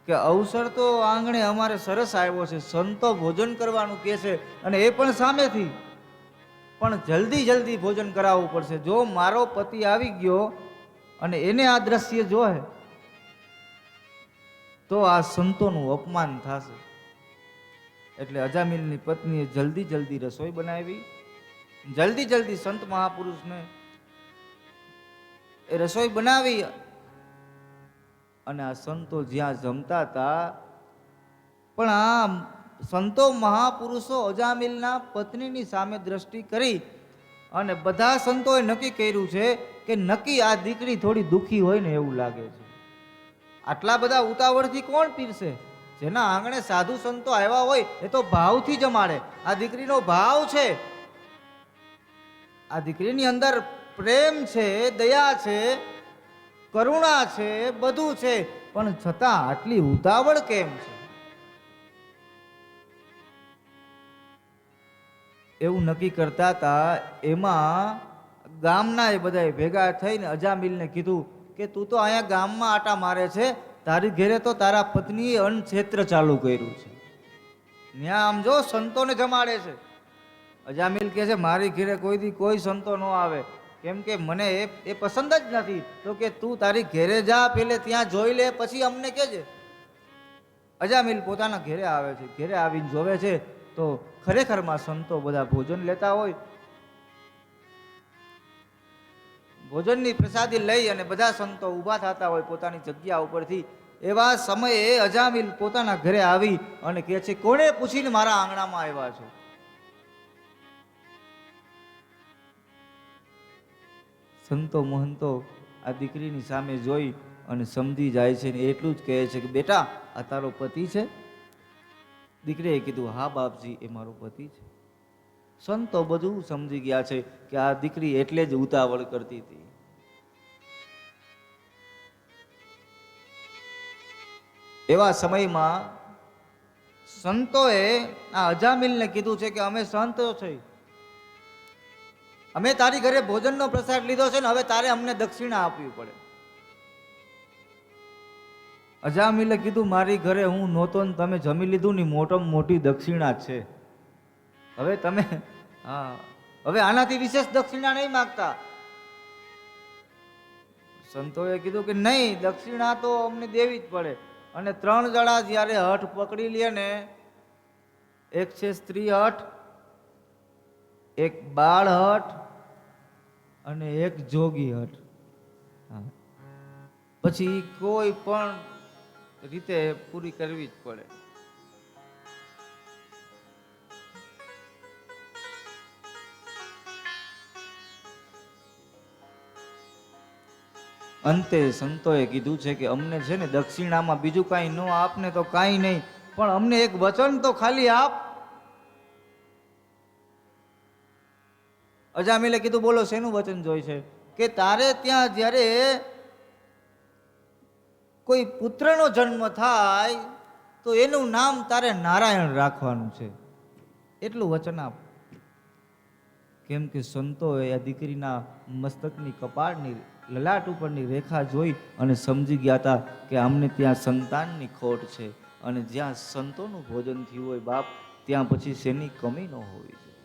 કે અવસર તો આંગણે અમારે સરસ આવ્યો છે, સંતો ભોજન કરવાનું કહે છે અને એ પણ સામેથી, પણ જલ્દી ભોજન કરાવવું પડશે. જો મારો પતિ આવી ગયો અને એને આ દ્રશ્ય જોહે તો આ સંતોનું અપમાન થશે. એટલે અજામિલની પત્નીએ જલ્દી રસોઈ બનાવી. જલ્દી સંત મહાપુરુષને એ રસોઈ બનાવી અને આ સંતો જ્યાં જમતા હતા, પણ આ સંતો મહાપુરુષો અજામિલના પત્નીની સામે દ્રષ્ટિ કરી અને બધા સંતોએ નક્કી કર્યું છે કે નક્કી આ દીકરી થોડી દુઃખી હોય ને એવું લાગે છે. આટલા બધા ઉતાવળથી કોણ પીરશે? જેના આંગણે સાધુ સંતો આવ્યા હોય એ તો ભાવથી જમાડે. આ દીકરીનો ભાવ છે, આ દીકરીની અંદર પ્રેમ છે, દયા છે, કરુણા છે, બધું છે, પણ છતાં આટલી ઉતાવળ કેમ છે? એવું નક્કી કરતા હતા. એમાં ગામના એ બધા ભેગા થઈને અજામિલને કીધું કે તું તો અહીંયા ગામમાં આટા મારે છે, તારી ઘેરે તો તારા પત્નીએ અન્નક્ષેત્ર ચાલુ કર્યું છે, ત્યાં આમ જો સંતોને જમાડે છે. અજામિલ કહે છે મારી ઘેરે કોઈ સંતો ન આવે, કેમ કે મને એ પસંદ જ નથી. તો કે તું તારી ઘેરે જા, પેલે ત્યાં જોઈ લે, પછી અમને કહેજે. અજામિલ પોતાના ઘેરે આવે છે. ઘેરે આવીને જોવે છે તો ખરેખરમાં સંતો બધા ભોજન લેતા હોય. ભોજનની પ્રસાદી લઈ અને બધા સંતો ઊભા થતા હોય પોતાની જગ્યા ઉપરથી. એવા સમયે અજામિલ પોતાના ઘરે આવી અને કહે છે કોણે પૂછીને મારા આંગણામાં આવ્યા છે? સંતો મહંતો આ દીકરીની સામે જોઈ અને સમજી જાય છે ને એટલું જ કહે છે કે બેટા આ તારો પતિ છે? દીકરીએ કીધું હા બાપજી, એ મારો પતિ છે. સંતો બધું સમજી ગયા છે કે આ દીકરી એટલે જ ઉતાવળ કરતી હતી. એવા સમયમાં સંતોએ આ અજામિલને કીધું છે કે અમે સંતો છે, અમે તારી ઘરે ભોજનનો પ્રસાદ લીધો છે ને હવે તારે અમને દક્ષિણા આપવી પડે. અજામિલે કીધું મારી ઘરે હું નહોતો ને તમે જમી લીધું ને મોટામાં મોટી દક્ષિણા છે. હવે તમે હવે આનાથી વિશેષ દક્ષિણા નહીં માગતા. સંતોએ કીધું કે નહીં, દક્ષિણા તો અમને દેવી જ પડે. અને 3 જણા જ્યારે હઠ પકડી લે ને, એક છે સ્ત્રી હઠ, એક બાળ હઠ અને એક જોગી હઠ, પછી કોઈ પણ રીતે પૂરી કરવી જ પડે. અંતે સંતોએ કીધું છે કે અમને છે ને દક્ષિણામાં બીજું કાંઈ ન આપને તો કાંઈ નહીં, પણ અમને એક વચન તો ખાલી આપ. અજામિલે કીધું બોલો શેનું વચન જોઈ છે? કે તારે ત્યાં જ્યારે કોઈ પુત્રનો જન્મ થાય તો એનું નામ તારે નારાયણ રાખવાનું છે, એટલું વચન આપ. કેમ કે સંતોએ આ દીકરીના મસ્તકની કપાળની લલાટ ઉપરની રેખા જોઈ અને સમજી ગયા હતા કે અમને ત્યાં સંતાનની ખોટ છે, અને જ્યાં સંતોનું ભોજન થયું હોય બાપ, ત્યાં પછી શેની કમી ન હોવી જોઈએ.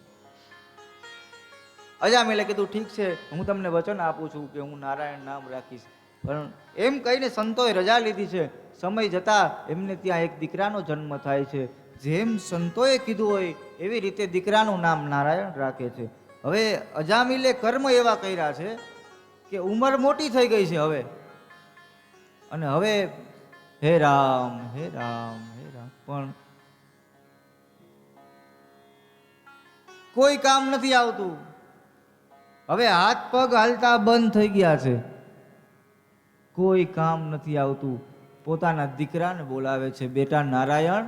અજામિલે કીધું ઠીક છે, હું તમને વચન આપું છું કે હું નારાયણ નામ રાખીશ. પણ એમ કહીને સંતોએ રજા લીધી છે. સમય જતા એમને ત્યાં એક દીકરાનો જન્મ થાય છે. જેમ સંતોએ કીધું હોય એવી રીતે દીકરાનું નામ નારાયણ રાખે છે. હવે અજામિલે કર્મ એવા કર્યા છે કે ઉંમર મોટી થઈ ગઈ છે હવે, અને હવે હે રામ હે રામ હે રામ, પણ કોઈ કામ નથી આવતું. હવે હાથ પગ હાલતા બંધ થઈ ગયા છે, કોઈ કામ નથી આવતું. પોતાના દીકરાને બોલાવે છે, બેટા નારાયણ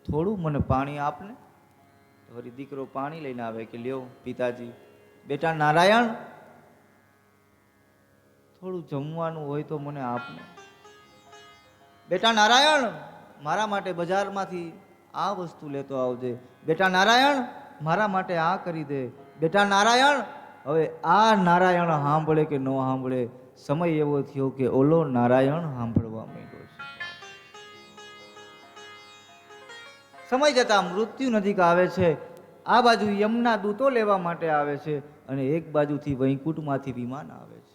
થોડું મને પાણી આપને. વળી દીકરો પાણી લઈને આવે કે લ્યો પિતાજી. બેટા નારાયણ થોડું જમવાનું હોય તો મને આપને. બેટા નારાયણ મારા માટે બજારમાંથી આ વસ્તુ લેતો આવજે. બેટા નારાયણ મારા માટે આ કરી દે. બેટા નારાયણ. હવે આ નારાયણ સાંભળે કે ન સાંભળે, સમય એવો થયો કે ઓલો નારાયણ સાંભળવા માંડ્યો છે. સમય જતા મૃત્યુ નજીક આવે છે. આ બાજુ યમના દૂતો લેવા માટે આવે છે, અને એક બાજુથી વૈકુંઠમાંથી વિમાન આવે છે.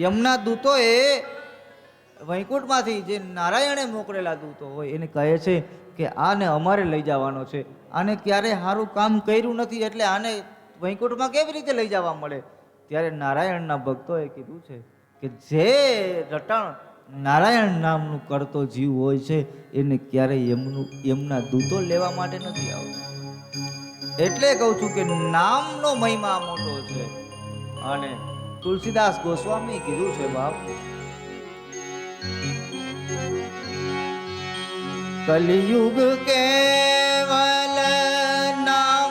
યમના દૂતોએ વૈકુંઠમાંથી જે નારાયણે મોકલેલા દૂતો હોય એને કહે છે કે આને અમારે લઈ જવાનો છે. આને ક્યારે સારું કામ કર્યું નથી, એટલે આને વૈકુંઠમાં કેવી રીતે લઈ જવા મળે? ત્યારે નારાયણના ભક્તોએ કીધું છે કે જે રટણ નારાયણ નામનું કરતો જીવ હોય છે એને ક્યારેય યમના દૂતો લેવા માટે નથી આવતા. એટલે કહું છું કે નામનો મહિમા મોટો છે. અને તુલસીદાસ ગોસ્વામી કીધું છે બાપ, કલિયુગ કેવલ નામ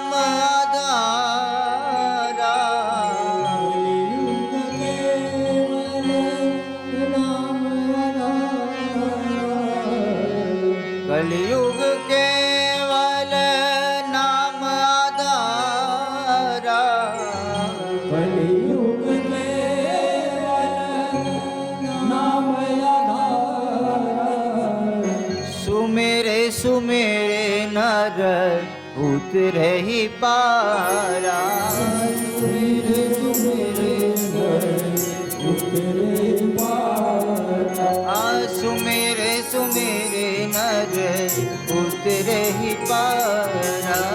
કલિયુગ કેવલ નામ આધારા. કલિયુગ કેવલ નામ આધારા. સુમેરે સુમેરે નર ઉતરે હી પારા. સુમેરે સુમેરે નર ઉતરે પારા. આ સુમેરે સુમેરે નર ઉતરે હી પારા.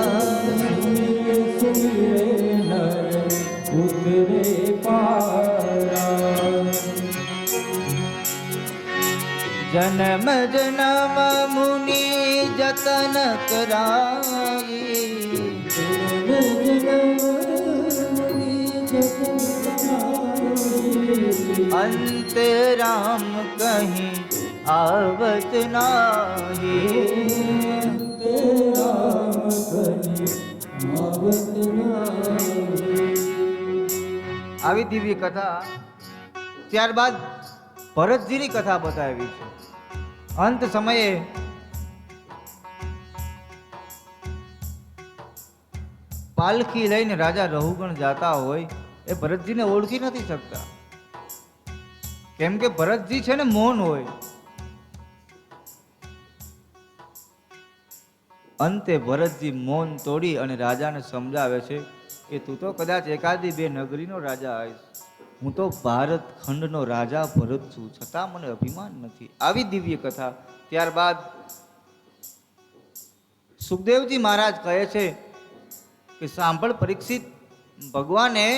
સુમેરે નર ઉતરે પારા. જન્મ જન્મ મુનિ જતન કરાઈ. અંત રામ કહી આવત નાહી. આવી દિવ્ય કથા. ત્યારબાદ ભરતજીની કથા બતાવી છે. અંત સમયે પાલખી લઈને રાજા રહુગણ જાતા હોય એ ભરતજીને ઓળખી નથી શકતા, કેમ કે ભરતજી છે ને મૌન હોય. અંતે ભરતજી મૌન તોડી અને રાજાને સમજાવે છે કે તું તો કદાચ એકાદી બે નગરીનો રાજા આવીશ, હું તો ભારત ખંડનો રાજા ભરત છું, છતાં મને અભિમાન નથી. આવી દિવ્ય કથા. ત્યારબાદ સુખદેવજી મહારાજ કહે છે કે સાંભળ પરીક્ષિત, ભગવાને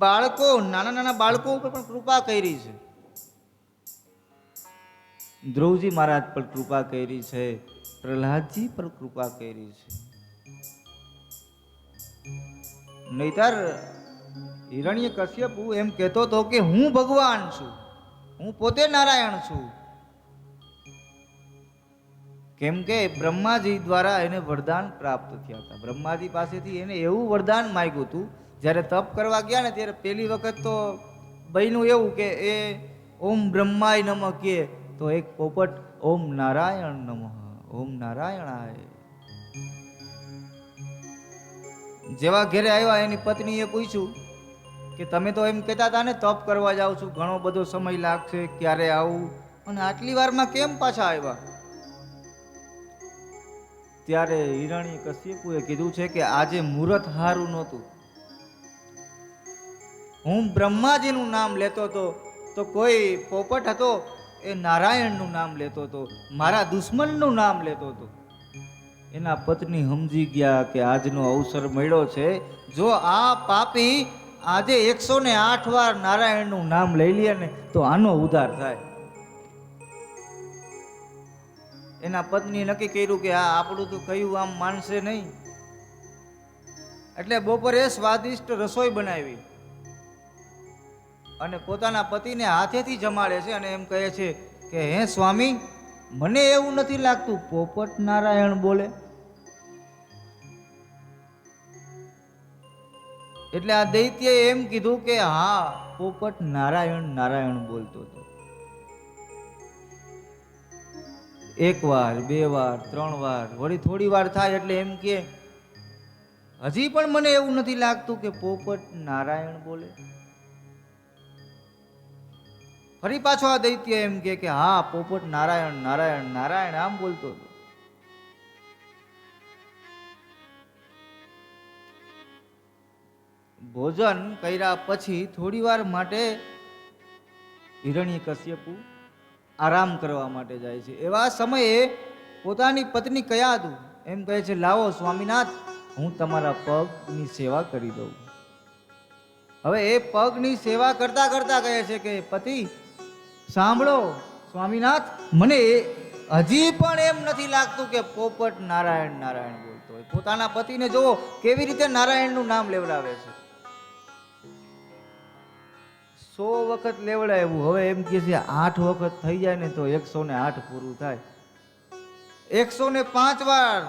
બાળકો નાના નાના બાળકો ઉપર પણ કૃપા કરી છે. ધ્રુવજી મહારાજ પર કૃપા કરી છે, પ્રહલાદજી પર કૃપા કરી છે. નહીતર હિરણ્ય કશ્યપુ એમ કહેતો હતો કે હું ભગવાન છું, હું પોતે નારાયણ છું. કેમ કે બ્રહ્માજી દ્વારા એને વરદાન પ્રાપ્ત થયા હતા. બ્રહ્માજી પાસેથી એને એવું વરદાન માંગ્યું હતું. જ્યારે તપ કરવા ગયા ને ત્યારે પહેલી વખત તો બન્યું એવું કે એ ઓમ બ્રહ્માય નમઃ કે તો એક પોપટ ઓમ નારાયણ નમઃ, ઓમ નારાયણાય. જેવા ઘેરે આવ્યા એની પત્નીએ પૂછ્યું કે તમે તો એમ કહેતા હતા ને તપ કરવા જાઉં છું, ઘણો બધો સમય લાગશે, ક્યારે આવું, અને આટલી વારમાં કેમ પાછા આવ્યા? ત્યારે હિરણ્ય કશ્યપુએ કીધું છે કે આજે મુહૂર્ત હારું નહોતું. હું બ્રહ્માજીનું નામ લેતો હતો તો કોઈ પોપટ હતો એ નારાયણનું નામ લેતો હતો, મારા દુશ્મનનું નામ લેતો હતો. એના પત્ની સમજી ગયા કે આજનો અવસર મળ્યો છે, જો આ પાપી આજે 108 વાર નારાયણનું નામ લઈ લે ને તો આનો ઉદ્ધાર થાય. એના પત્નીએ નક્કી કર્યું કે આ આપણું તો કયું આમ માનશે નહીં, એટલે બપોરે સ્વાદિષ્ટ રસોઈ બનાવી અને પોતાના પતિને હાથેથી જમાડે છે અને એમ કહે છે કે હે સ્વામી, મને એવું નથી લાગતું પોપટ નારાયણ બોલે. એટલે આ દૈત્યએ એમ કીધું કે હા, પોપટ નારાયણ નારાયણ બોલતો હતો. 1 વાર 2 વાર 3 વાર વળી થોડી વાર થાય એટલે એમ કે હજી પણ મને એવું નથી લાગતું કે પોપટ નારાયણ બોલે. ફરી પાછો આ દૈત્ય એમ કે હા, પોપટ નારાયણ નારાયણ નારાયણ આમ બોલતો હતો. ભોજન કર્યા પછી થોડી વાર માટે હિરણ્ય કશ્યપુ આરામ કરવા માટે જાય છે. એવા સમયે પોતાની પત્ની કયા હતું એમ કહે છે, લાવો સ્વામીનાથ, હું તમારા પગની સેવા કરી દઉં. હવે એ પગની સેવા કરતા કરતા કહે છે કે પતિ સાંભળો સ્વામીનાથ, મને હજી પણ એમ નથી લાગતું કે પોપટ નારાયણ નારાયણ બોલતો હોય. પોતાના પતિને જુઓ કેવી રીતે નારાયણનું નામ લેવડાવે છે. 100 વખત લેવડાવ્યું, હવે એમ કે છે 8 વખત થઈ જાય ને તો 108 પૂરું થાય. 105 વાર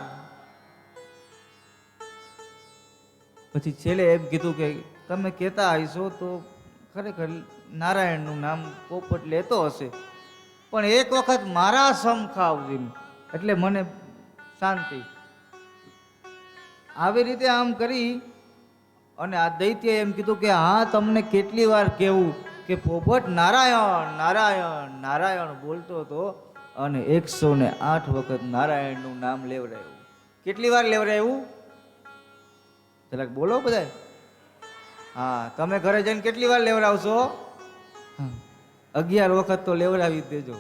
પછી છેલ્લે એમ કીધું કે તમે કહેતા હશો તો ખરેખર નારાયણનું નામ પોપટ લેતો હશે, પણ એક વખત મારા સમ ખાવજો એટલે મને શાંતિ. આવી રીતે આમ કરી અને આ દૈત્ય એમ કીધું કે હા, તમને કેટલી વાર કહેવું કે પોપટ નારાયણ નારાયણ નારાયણ બોલતો હતો અને 108 વખત નારાયણનું નામ લેવડાવ્યું. કેટલી વાર લેવડાવ્યું જરાક બોલો બધા. હા, તમે ઘરે જઈને કેટલી વાર લેવડાવશો? 11 વખત તો લેવડાવી દેજો.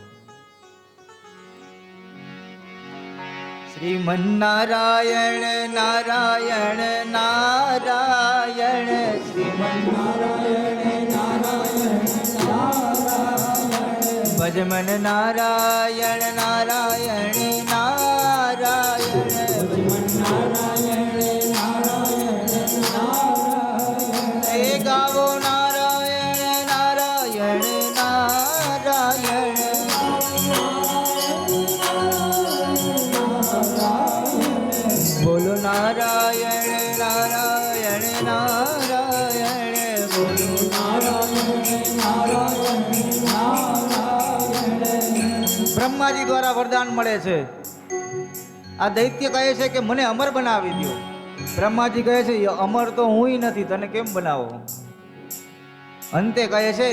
શ્રીમન્નારાયણ નારાયણ નારાયણ, શ્રીમન્નારાયણ નારાયણ નારાયણ, ભજમન નારાયણ નારાયણ નારાયણ, ભજમન નારાયણ નારાયણ નારાયણ, એ ગાવો નારાયણ નારાયણ નારાયણ, બોલો નારાયણ નારાયણ નારાયણ, બોલો નારાયણ નારાયણ નારાયણ. બ્રહ્માજી દ્વારા વરદાન મળે છે. આ દૈત્ય કહે છે કે મને અમર બનાવી દો. બ્રહ્માજી કહે છે અમર તો હુંય નથી, તને કેમ બનાવો? અંતે કહે છે